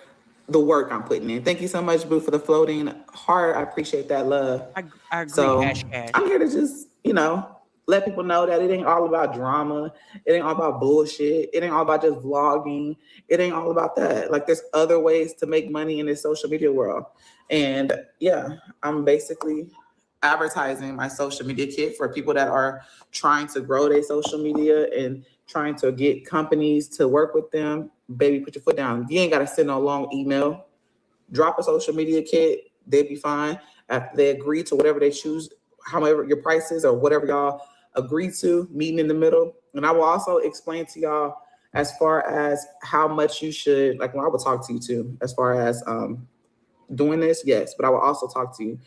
the work I'm putting in. Thank you so much, Boo, for the floating heart. I appreciate that love. I agree, so Cash. I'm here to just, let people know that it ain't all about drama. It ain't all about bullshit. It ain't all about just vlogging. It ain't all about that. Like, there's other ways to make money in this social media world. And yeah, I'm basically advertising my social media kit for people that are trying to grow their social media and trying to get companies to work with them. Baby, put your foot down. You ain't got to send no long email. Drop a social media kit. They'd be fine. After they agree to whatever they choose, however your price is or whatever y'all agree to, meeting in the middle. And I will also explain to y'all as far as how much you should, like, when I will talk to you too, as far as doing this, yes, but I will also talk to you,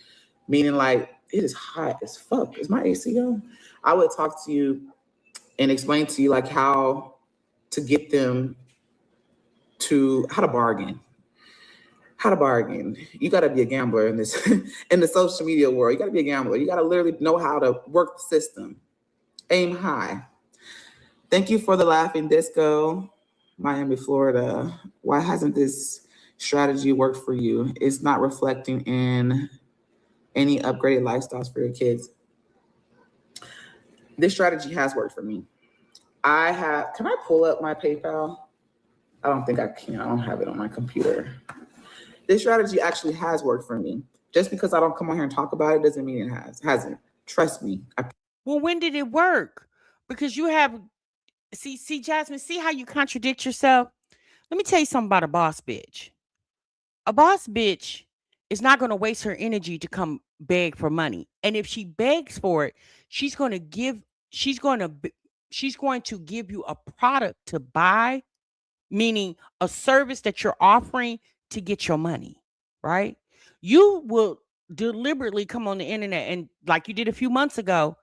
meaning like, it is hot as fuck. Is my AC on? I would talk to you and explain to you like how to get them to how to bargain. How to bargain. You got to be a gambler in this in the social media world. You got to be a gambler. You got to literally know how to work the system. Aim high. Thank you for the laughing disco, Miami, Florida. Why hasn't this strategy worked for you? It's not reflecting in any upgraded lifestyles for your kids. This strategy has worked for me. Can I pull up my PayPal? I don't think I can. I don't have it on my computer. This strategy actually has worked for me. Just because I don't come on here and talk about it doesn't mean it hasn't. Trust me. Well, when did it work? Because you have, see, Jasmine, see how you contradict yourself? Let me tell you something about a boss bitch. A boss bitch is not going to waste her energy to come beg for money. And if she begs for it, she's going to give you a product to buy, meaning a service that you're offering to get your money, right? You will deliberately come on the internet and, like you did a few months ago,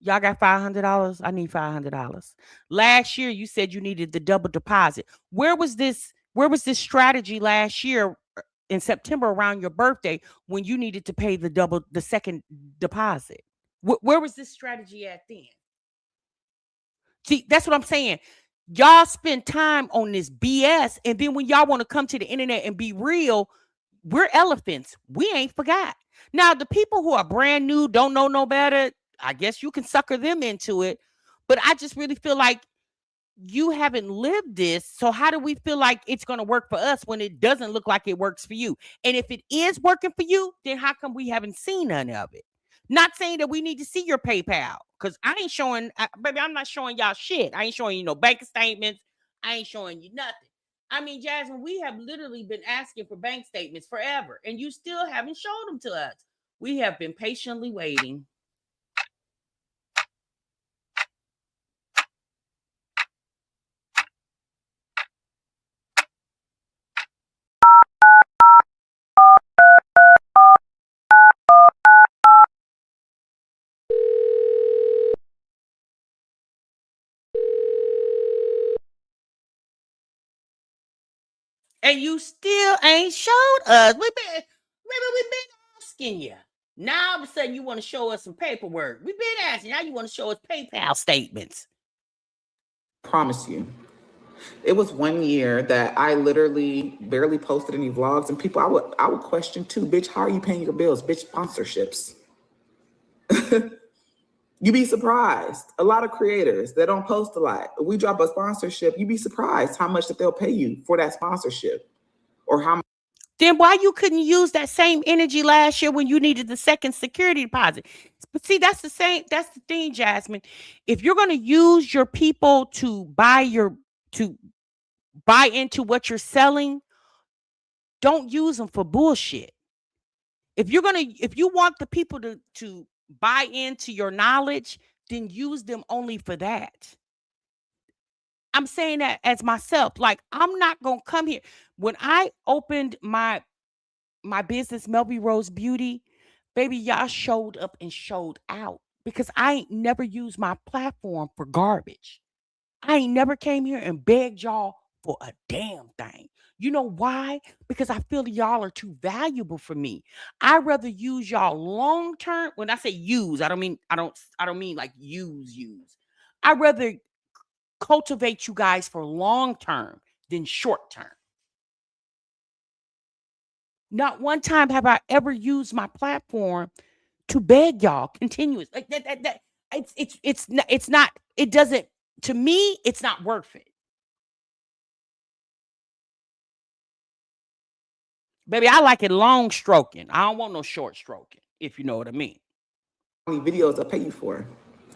y'all got $500. I need $500. Last year, you said you needed the double deposit. Where was this strategy last year in September around your birthday when you needed to pay the second deposit? Where was this strategy at then? See, that's what I'm saying. Y'all spend time on this BS, and then when y'all want to come to the internet and be real, we're elephants. We ain't forgot. Now, the people who are brand new, don't know no better, I guess you can sucker them into it. But I just really feel like you haven't lived this. So how do we feel like it's going to work for us when it doesn't look like it works for you? And if it is working for you, then how come we haven't seen none of it? Not saying that we need to see your PayPal, because I ain't showing, baby, I'm not showing y'all shit. I ain't showing you no bank statements. I ain't showing you nothing. I mean, Jasmine, we have literally been asking for bank statements forever, and you still haven't showed them to us. We have been patiently waiting. And you still ain't showed us. We've been asking you. Now all of a sudden you want to show us some paperwork. We've been asking. Now you want to show us PayPal statements. Promise you. It was 1 year that I literally barely posted any vlogs, and people I would question too, bitch, how are you paying your bills? Bitch, sponsorships. You'd be surprised. A lot of creators that don't post a lot. If we drop a sponsorship, you'd be surprised how much that they'll pay you for that sponsorship. Or how much. Then why you couldn't use that same energy last year when you needed the second security deposit? But see, that's the thing, Jasmine. If you're going to use your people to buy into what you're selling, don't use them for bullshit. If you want the people to buy into your knowledge, then use them only for that. I'm saying that as myself. Like, I'm not gonna come here. When I opened my business, Melby Rose Beauty, baby, y'all showed up and showed out because I ain't never used my platform for garbage. I ain't never came here and begged y'all for a damn thing. You know why? Because I feel y'all are too valuable for me. I'd rather use y'all long term. When I say use, I don't mean like use. I'd rather cultivate you guys for long term than short term. Not one time have I ever used my platform to beg y'all continuous. Like that it's not, it doesn't, to me, it's not worth it. Baby, I like it long stroking. I don't want no short stroking, if you know what I mean. How many videos I pay you for?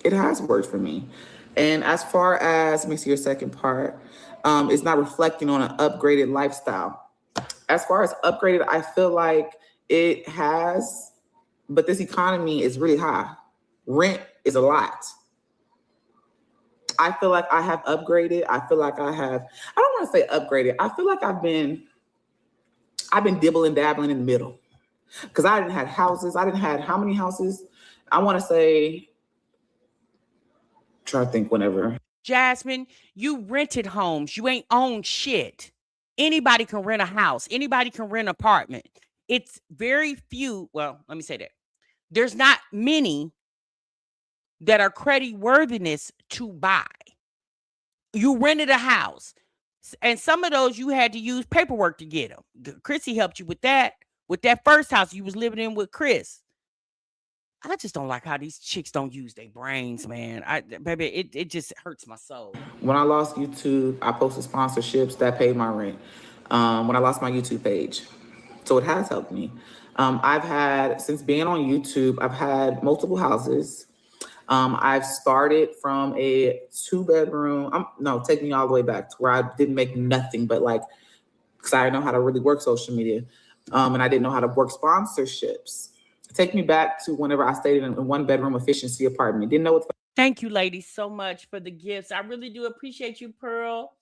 It has worked for me. And as far as, let me see your second part, it's not reflecting on an upgraded lifestyle. As far as upgraded, I feel like it has, but this economy is really high. Rent is a lot. I feel like I have upgraded. I feel like I don't want to say upgraded. I feel like I've been dibbling, dabbling in the middle. Because I didn't have houses. I didn't have how many houses? I want to say, try to think whenever. Jasmine, you rented homes. You ain't owned shit. Anybody can rent a house. Anybody can rent an apartment. It's very few. Well, let me say that. There's not many that are credit worthiness to buy. You rented a house. And some of those you had to use paperwork to get them. Chrissy helped you with that. With that first house you was living in with Chris. I just don't like how these chicks don't use their brains, man. Baby, it just hurts my soul. When I lost YouTube, I posted sponsorships that paid my rent. When I lost my YouTube page, so it has helped me. I've had, since being on YouTube, I've had multiple houses. I've started from a 2-bedroom. Take me all the way back to where I didn't make nothing, but like, because I didn't know how to really work social media, and I didn't know how to work sponsorships. Take me back to whenever I stayed in a 1-bedroom efficiency apartment. Didn't know what. Thank you, ladies, so much for the gifts. I really do appreciate you, Pearl.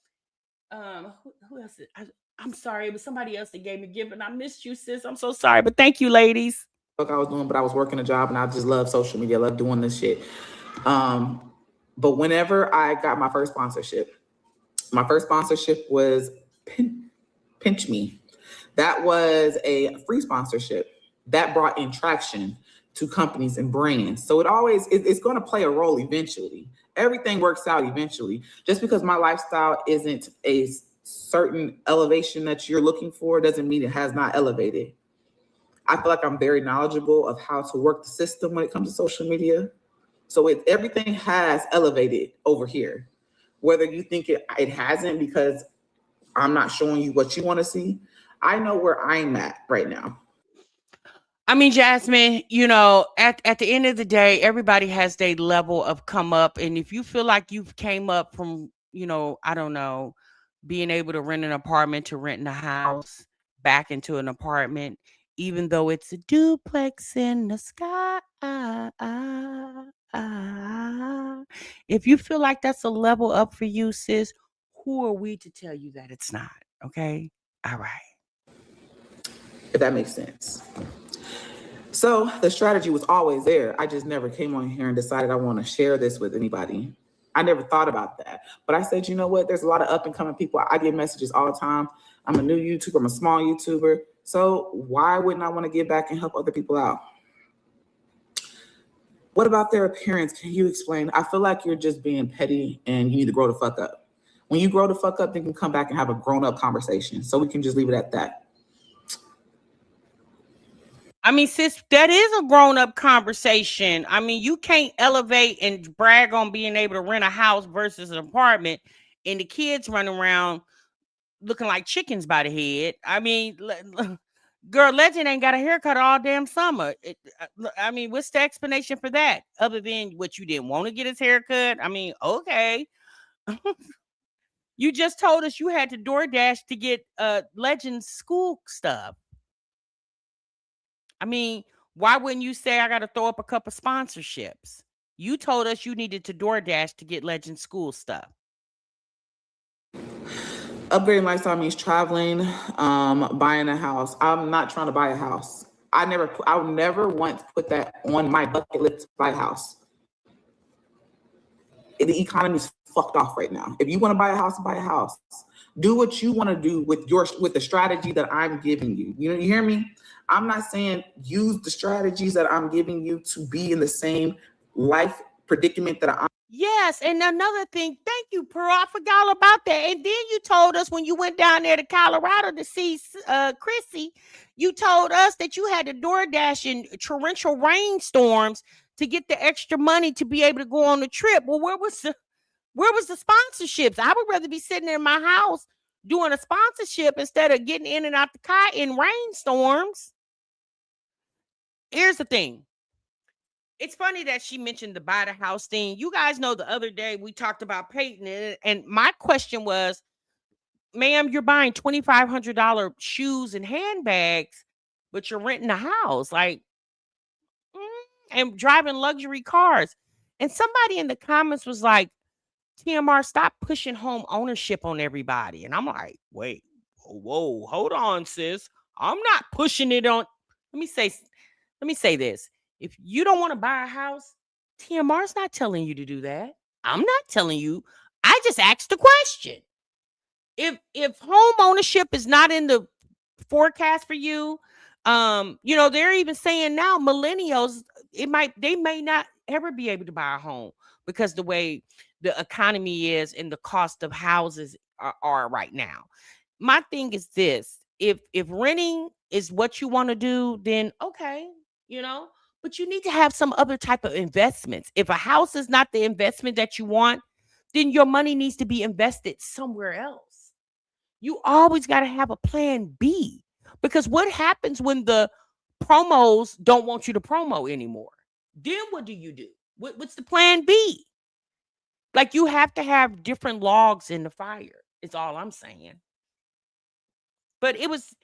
Who else? I'm sorry, it was somebody else that gave me a gift, and I missed you, sis. I'm so sorry, but thank you, ladies. I was doing, but I was working a job, and I just love social media. I love doing this shit. But whenever I got my first sponsorship was Pinch Me. That was a free sponsorship that brought in traction to companies and brands. So it's going to play a role eventually. Everything works out eventually. Just because my lifestyle isn't a certain elevation that you're looking for doesn't mean it has not elevated. I feel like I'm very knowledgeable of how to work the system when it comes to social media. So everything has elevated over here. Whether you think it hasn't because I'm not showing you what you want to see, I know where I'm at right now. I mean, Jasmine, at the end of the day, everybody has their level of come up. And if you feel like you've came up from, I don't know, being able to rent an apartment to renting a house back into an apartment, even though it's a duplex in the sky. If you feel like that's a level up for you, sis, who are we to tell you that it's not? Okay? All right. If that makes sense. So the strategy was always there. I just never came on here and decided I want to share this with anybody. I never thought about that. But I said, you know what? There's a lot of up and coming people. I get messages all the time. I'm a new YouTuber. I'm a small YouTuber. So why wouldn't I want to give back and help other people out? What about their appearance? Can you explain? I feel like you're just being petty and you need to grow the fuck up. When you grow the fuck up, then you can come back and have a grown-up conversation. So we can just leave it at that. I mean, sis, that is a grown-up conversation. I mean, you can't elevate and brag on being able to rent a house versus an apartment and the kids running around looking like chickens by the head. I mean, girl, Legend ain't got a haircut all damn summer. I mean, what's the explanation for that? Other than what, you didn't want to get his haircut? I mean, okay. You just told us you had to DoorDash to get Legend's school stuff. I mean, why wouldn't you say I got to throw up a couple sponsorships? You told us you needed to DoorDash to get Legend school stuff. Upgrading lifestyle means traveling, buying a house. I'm not trying to buy a house. I would never want to put that on my bucket list to buy a house. The economy's fucked off right now. If you want to buy a house, buy a house. Do what you want to do with the strategy that I'm giving you. You hear me? I'm not saying use the strategies that I'm giving you to be in the same life predicament that I'm. Yes, and another thing, thank you, Pearl. I forgot all about that. And then you told us when you went down there to Colorado to see Chrissy, you told us that you had to DoorDash in torrential rainstorms to get the extra money to be able to go on the trip. Well, where was the sponsorships? I would rather be sitting in my house doing a sponsorship instead of getting in and out the car in rainstorms. Here's the thing. It's funny that she mentioned the buy the house thing. You guys know the other day we talked about Peyton, and my question was, ma'am, you're buying $2,500 shoes and handbags, but you're renting a house, like, and driving luxury cars. And somebody in the comments was like, TMR, stop pushing home ownership on everybody. And I'm like, wait, whoa, hold on, sis. I'm not pushing it on. Let me say this. If you don't want to buy a house, TMR's not telling you to do that. I'm not telling you. I just asked the question. If home ownership is not in the forecast for you, they're even saying now millennials, they may not ever be able to buy a home because the way the economy is and the cost of houses are right now. My thing is this: if renting is what you want to do, then okay, but you need to have some other type of investments. If a house is not the investment that you want, then your money needs to be invested somewhere else. You always got to have a plan B, because what happens when the promos don't want you to promo anymore? Then what do you do? What's the plan B? Like, you have to have different logs in the fire. It's all I'm saying. But it was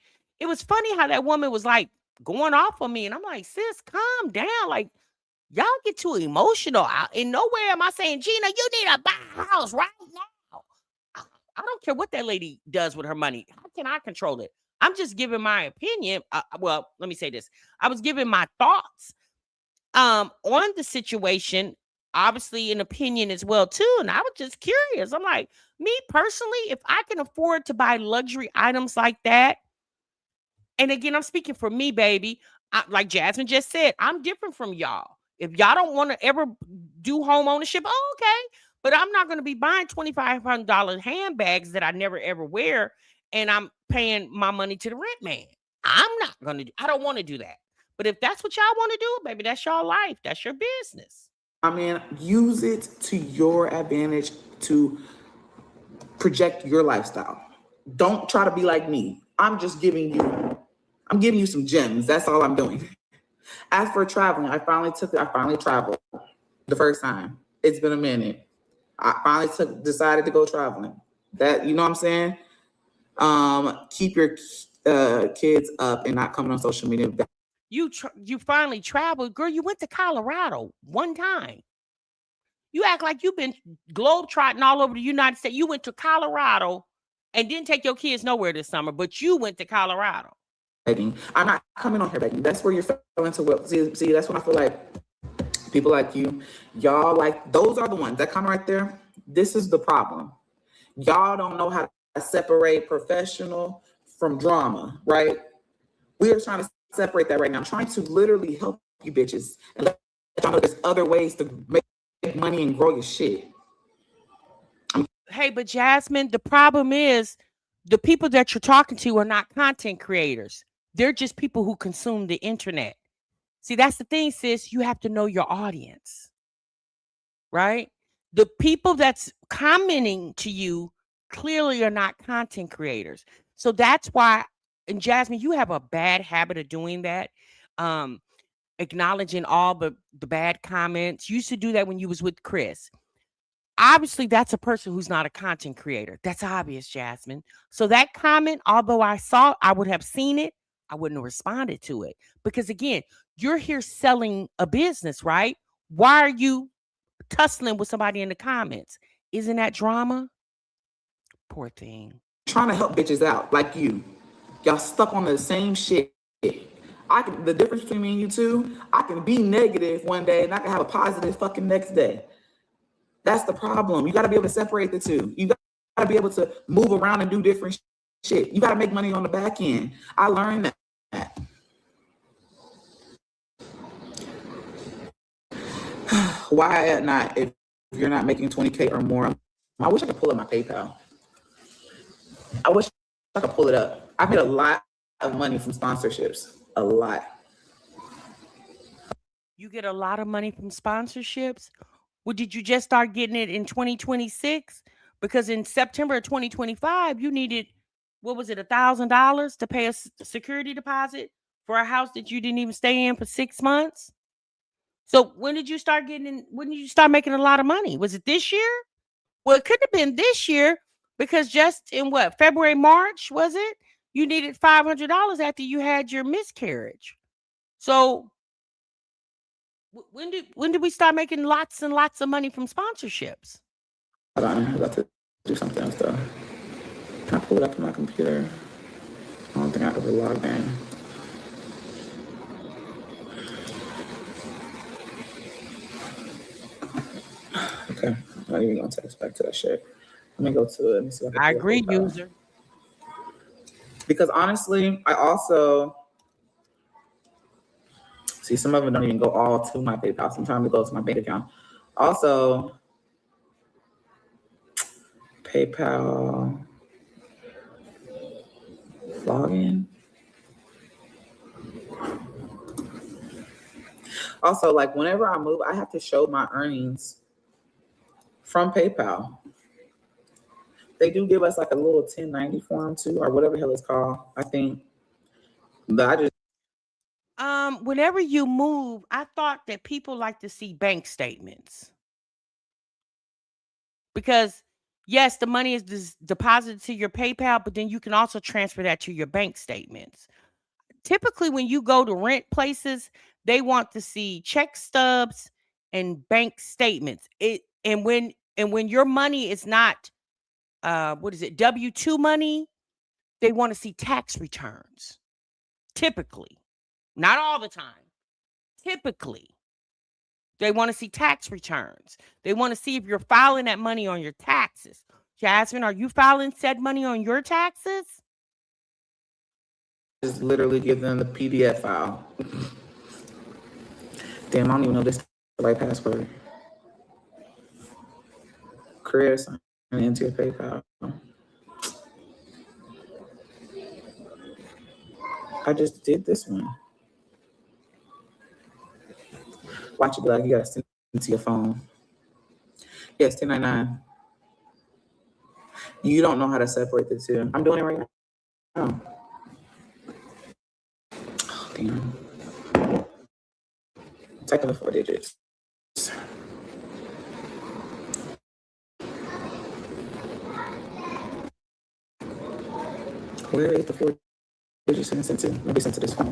funny how that woman was like going off on me, and I'm like, sis, calm down. Like, y'all get too emotional. In nowhere am I saying, Gina, you need to buy a house right now. I don't care what that lady does with her money. How can I control it? I'm just giving my opinion. Well, let me say this. I was giving my thoughts on the situation, obviously an opinion as well too. And I was just curious. I'm like, me personally, if I can afford to buy luxury items like that, and again, I'm speaking for me, baby. Like Jasmine just said, I'm different from y'all. If y'all don't want to ever do home ownership, okay. But I'm not going to be buying $2,500 handbags that I never ever wear, and I'm paying my money to the rent man. I'm not going to I don't want to do that. But if that's what y'all want to do, baby, that's your life. That's your business. I mean, use it to your advantage to project your lifestyle. Don't try to be like me. I'm giving you some gems. That's all I'm doing. As for traveling, I finally traveled the first time. It's been a minute. I finally decided to go traveling. That, you know what I'm saying? Keep your kids up and not coming on social media. You finally traveled, girl. You went to Colorado one time. You act like you've been globetrotting all over the United States. You went to Colorado and didn't take your kids nowhere this summer, but you went to Colorado. I'm not coming on here begging. That's where you're failing to will. See, that's when I feel like people like you, y'all, like, those are the ones that come right there. This is the problem. Y'all don't know how to separate professional from drama, right? We are trying to separate that right now. I'm trying to literally help you bitches and let y'all know there's other ways to make money and grow your shit. Hey, but Jasmine, the problem is the people that you're talking to are not content creators. They're just people who consume the internet. See, that's the thing, sis. You have to know your audience, right? The people that's commenting to you clearly are not content creators. So that's why, and Jasmine, you have a bad habit of doing that. Acknowledging all the bad comments. You used to do that when you was with Chris. Obviously, that's a person who's not a content creator. That's obvious, Jasmine. So that comment, although I would have seen it, I wouldn't have responded to it. Because again, you're here selling a business, right? Why are you tussling with somebody in the comments? Isn't that drama? Poor thing. Trying to help bitches out like you. Y'all stuck on the same shit. The difference between me and you two, I can be negative one day and I can have a positive fucking next day. That's the problem. You got to be able to separate the two. You got to be able to move around and do different shit. You got to make money on the back end. I learned that. Why not? If you're not making 20K or more, I wish I could pull up my PayPal. I wish I could pull it up. I've made a lot of money from sponsorships. A lot. You get a lot of money from sponsorships. Well, did you just start getting it in 2026? Because in September of 2025, you needed, what was it, $1,000 to pay a security deposit for a house that you didn't even stay in for 6 months? So when did you start when did you start making a lot of money? Was it this year? Well, it could have been this year because just in what, February, March, was it? You needed $500 after you had your miscarriage. So when did we start making lots and lots of money from sponsorships? Hold on, I'm about to do something else though. Can I pull it up on my computer? I don't think I ever logged in. Okay, I'm not even gonna text back to that shit. Let me go to it. Let me see if I can agree, user. Because honestly, I also see some of them don't even go all to my PayPal. Sometimes it goes to my bank account. Also, PayPal login. Also, like whenever I move, I have to show my earnings from PayPal. They do give us like a little 1090 form too, or whatever the hell it's called, I think. But I just Whenever you move, I thought that people like to see bank statements. Because yes, the money is deposited to your PayPal, but then you can also transfer that to your bank statements. Typically, when you go to rent places, they want to see check stubs and bank statements. When your money is not what is it, W-2 money, they want to see tax returns. Typically, not all the time. Typically, they want to see tax returns. They want to see if you're filing that money on your taxes. Jasmine, are you filing said money on your taxes? just literally give them the PDF file. Damn, I don't even know this is the right password. Chris, and into your PayPal. I just did this one. Watch it be like you gotta send it to your phone. Yes, 1099. You don't know how to separate the two. I'm doing it right now. Oh, damn. Type in the 4 digits. Where is the 4 digits sent to? Maybe sent to this phone.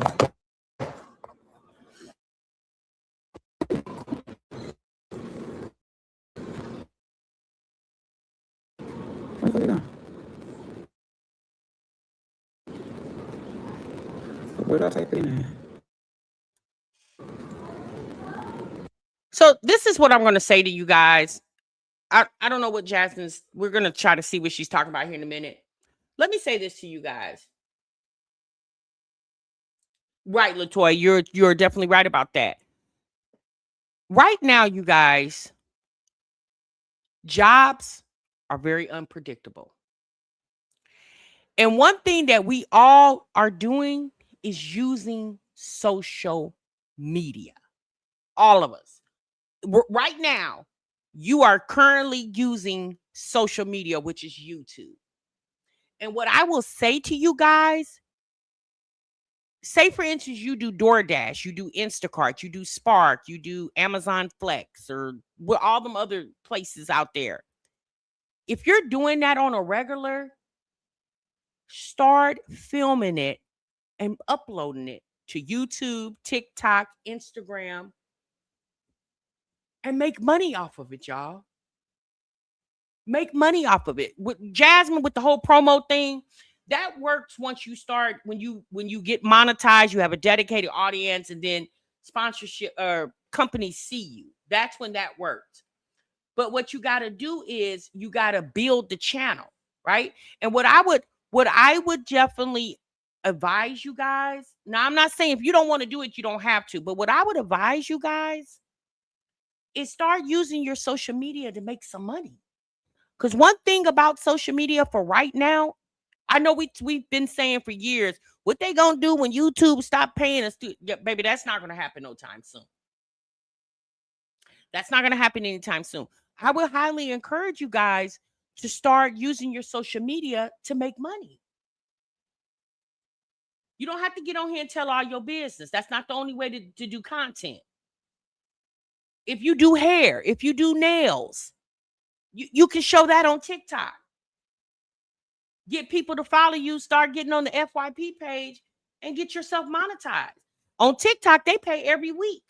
Where did it go? Where did I type it in? So this is what I'm going to say to you guys. I don't know what Jasmine's, we're going to try to see what she's talking about here in a minute. Let me say this to you guys. Right, LaToya, you're definitely right about that. Right now, you guys, jobs are very unpredictable. And one thing that we all are doing is using social media. All of us. Right now, you are currently using social media, which is YouTube. And what I will say to you guys, say for instance, you do DoorDash, you do Instacart, you do Spark, you do Amazon Flex, or all them other places out there. If you're doing that on a regular, start filming it and uploading it to YouTube, TikTok, Instagram, and make money off of it, y'all. Make money off of it. With Jasmine, with the whole promo thing, that works once you start, when you get monetized, you have a dedicated audience, and then sponsorship or companies see you. That's when that works. But what you got to do is you got to build the channel, right? And what I would definitely advise you guys. Now, I'm not saying if you don't want to do it, you don't have to, but what I would advise you guys is start using your social media to make some money. Because one thing about social media for right now, I know we've been saying for years, what they gonna do when YouTube stop paying us? Yeah, baby, that's not gonna happen no time soon. That's not going to happen anytime soon. I would highly encourage you guys to start using your social media to make money. You don't have to get on here and tell all your business. That's not the only way to do content. If you do hair, if you do nails, you can show that on TikTok. Get people to follow you, start getting on the FYP page, and get yourself monetized. On TikTok, they pay every week.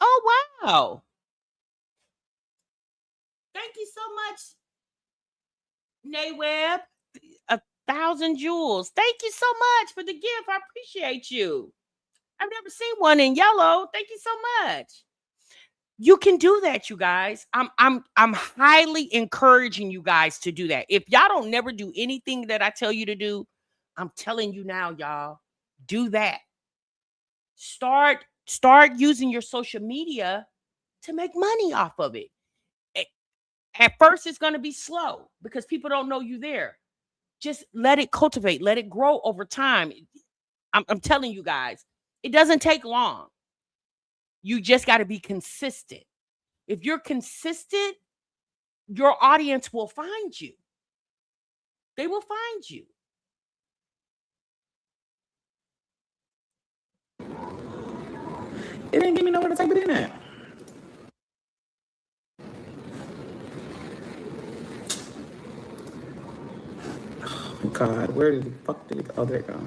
Oh, wow. Thank you so much, Nayweb. 1,000 jewels. Thank you so much for the gift. I appreciate you. I've never seen one in yellow. Thank you so much. You can do that, you guys. I'm highly encouraging you guys to do that. If y'all don't never do anything that I tell you to do, I'm telling you now, y'all, do that. Start using your social media to make money off of it. At first, it's going to be slow because people don't know you there. Just let it cultivate, let it grow over time. I'm telling you guys, it doesn't take long. You just got to be consistent. If you're consistent, your audience will find you. They will find you. It didn't give me nowhere to type it in at. Oh God, where the fuck did it go? Oh, there it go.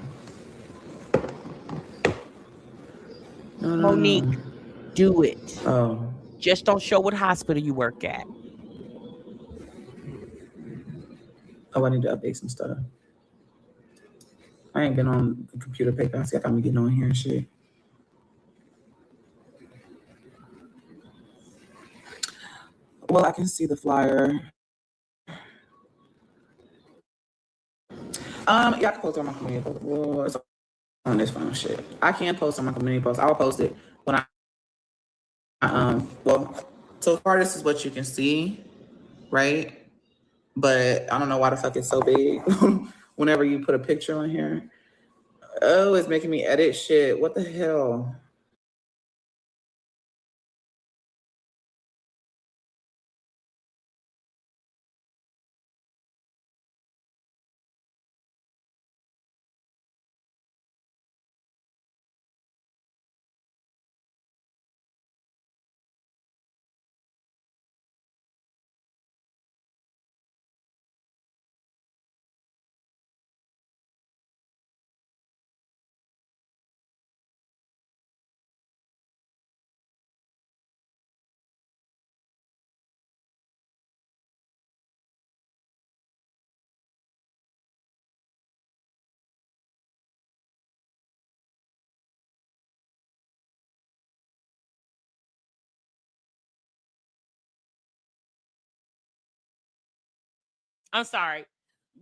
No, Monique, no. do it. Oh. Just don't show what hospital you work at. Oh, I need to update some stuff. I ain't been on the computer paper. I see I got me getting on here and shit. Well, I can see the flyer. Yeah, I can post it on my community post. Well, it's on this phone shit. I can post on my community post. I'll post it when well, so far this is what you can see, right? But I don't know why the fuck it's so big. Whenever you put a picture on here. Oh, it's making me edit shit. What the hell? I'm sorry.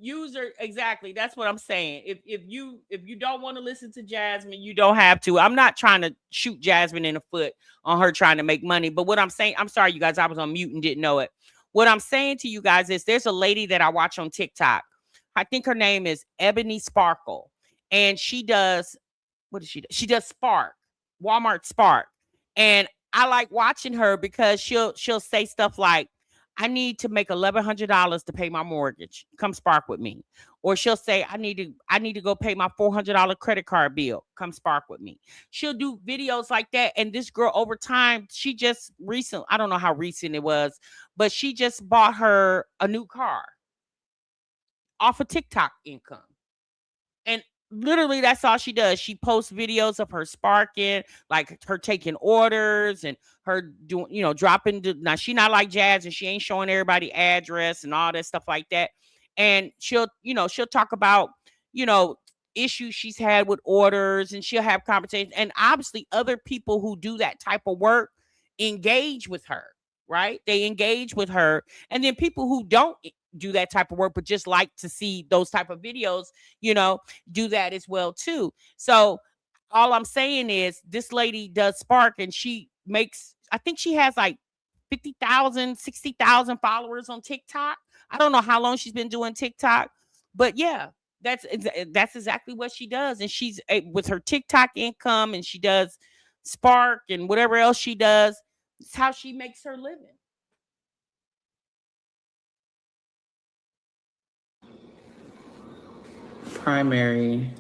User, exactly. That's what I'm saying. If you don't want to listen to Jasmine, you don't have to. I'm not trying to shoot Jasmine in the foot on her trying to make money. But what I'm saying, I'm sorry, you guys, I was on mute and didn't know it. What I'm saying to you guys is there's a lady that I watch on TikTok. I think her name is Ebony Sparkle. And she does, what does she do? She does Spark, Walmart Spark. And I like watching her because she'll say stuff like, I need to make $1,100 to pay my mortgage. Come spark with me. Or she'll say, I need to go pay my $400 credit card bill. Come spark with me. She'll do videos like that. And this girl over time, she just recently, I don't know how recent it was, but she just bought her a new car off of TikTok income. And literally that's all she does. She posts videos of her sparking, like her taking orders and her doing, dropping. Now she not like Jazz and she ain't showing everybody address and all that stuff like that. And she'll talk about, issues she's had with orders and she'll have conversations. And obviously other people who do that type of work engage with her, right? They engage with her. And then people who don't do that type of work, but just like to see those type of videos, do that as well too. So all I'm saying is this lady does Spark and she makes, I think she has like 50,000, 60,000 followers on TikTok. I don't know how long she's been doing TikTok, but yeah, that's exactly what she does. And she's with her TikTok income and she does Spark and whatever else she does. It's how she makes her living. Primary,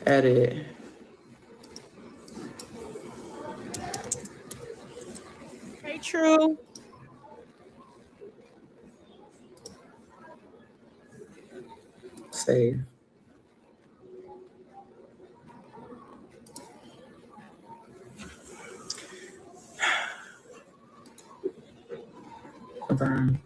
edit. Hey, True. Save. Confirm.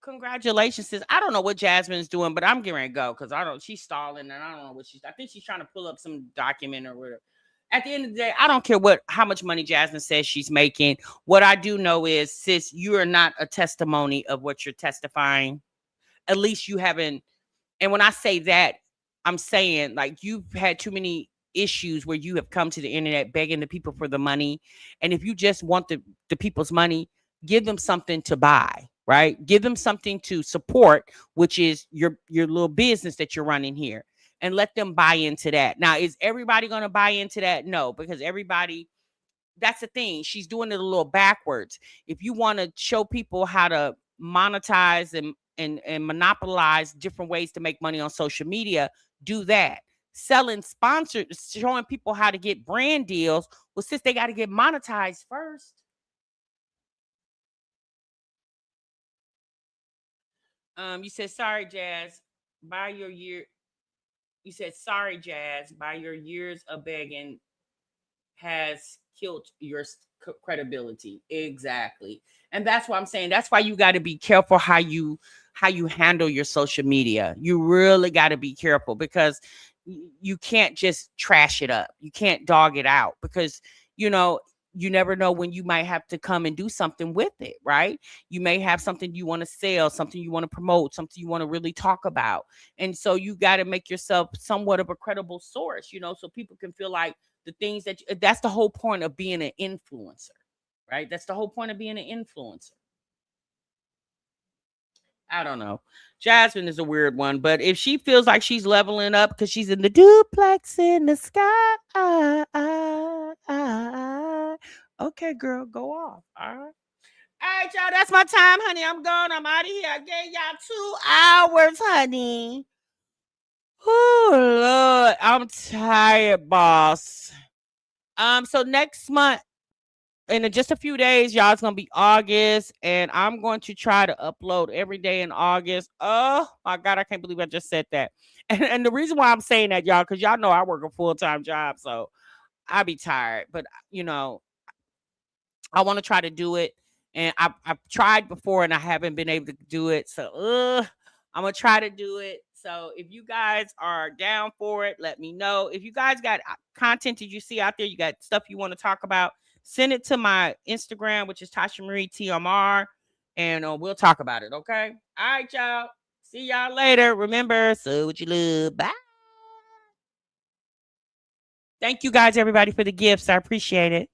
Congratulations, sis. I don't know what Jasmine's doing, but I'm getting ready to go because she's stalling and I don't know what I think she's trying to pull up some document or whatever. At the end of the day, I don't care how much money Jasmine says she's making. What I do know is, sis, you are not a testimony of what you're testifying. At least you haven't. And when I say that, I'm saying like you've had too many issues where you have come to the internet begging the people for the money. And if you just want the people's money, give them something to buy, right? Give them something to support, which is your little business that you're running here, and let them buy into that. Now, is everybody going to buy into that? No, because that's the thing. She's doing it a little backwards. If you want to show people how to monetize and monopolize different ways to make money on social media, do that. Selling sponsors, showing people how to get brand deals. Well, since they got to get monetized first. You said, sorry, Jazz, by your year. You said, sorry, Jazz, by your years of begging has killed your credibility. Exactly. And that's why I'm saying that's why you got to be careful how you handle your social media. You really got to be careful because you can't just trash it up. You can't dog it out because you never know when you might have to come and do something with it, right? You may have something you want to sell, something you want to promote, something you want to really talk about. And so you got to make yourself somewhat of a credible source, so people can feel like the things that's the whole point of being an influencer, right? That's the whole point of being an influencer. I don't know. Jasmine is a weird one, but if she feels like she's leveling up because she's in the duplex in the sky, okay, girl, go off. All right. All right, y'all. That's my time, honey. I'm gone. I'm out of here. I gave y'all 2 hours, honey. Oh, Lord. I'm tired, boss. So next month, in just a few days, y'all, it's gonna be August, and I'm going to try to upload every day in August. Oh my God, I can't believe I just said that. And the reason why I'm saying that, y'all, because y'all know I work a full-time job, so I be tired. But I want to try to do it, and I've tried before, and I haven't been able to do it. So I'm gonna try to do it. So if you guys are down for it, let me know. If you guys got content that you see out there, you got stuff you want to talk about, send it to my Instagram, which is Tasha Marie TMR, and we'll talk about it. Okay. All right, y'all. See y'all later. Remember, so what you love. Bye. Thank you guys, everybody, for the gifts. I appreciate it.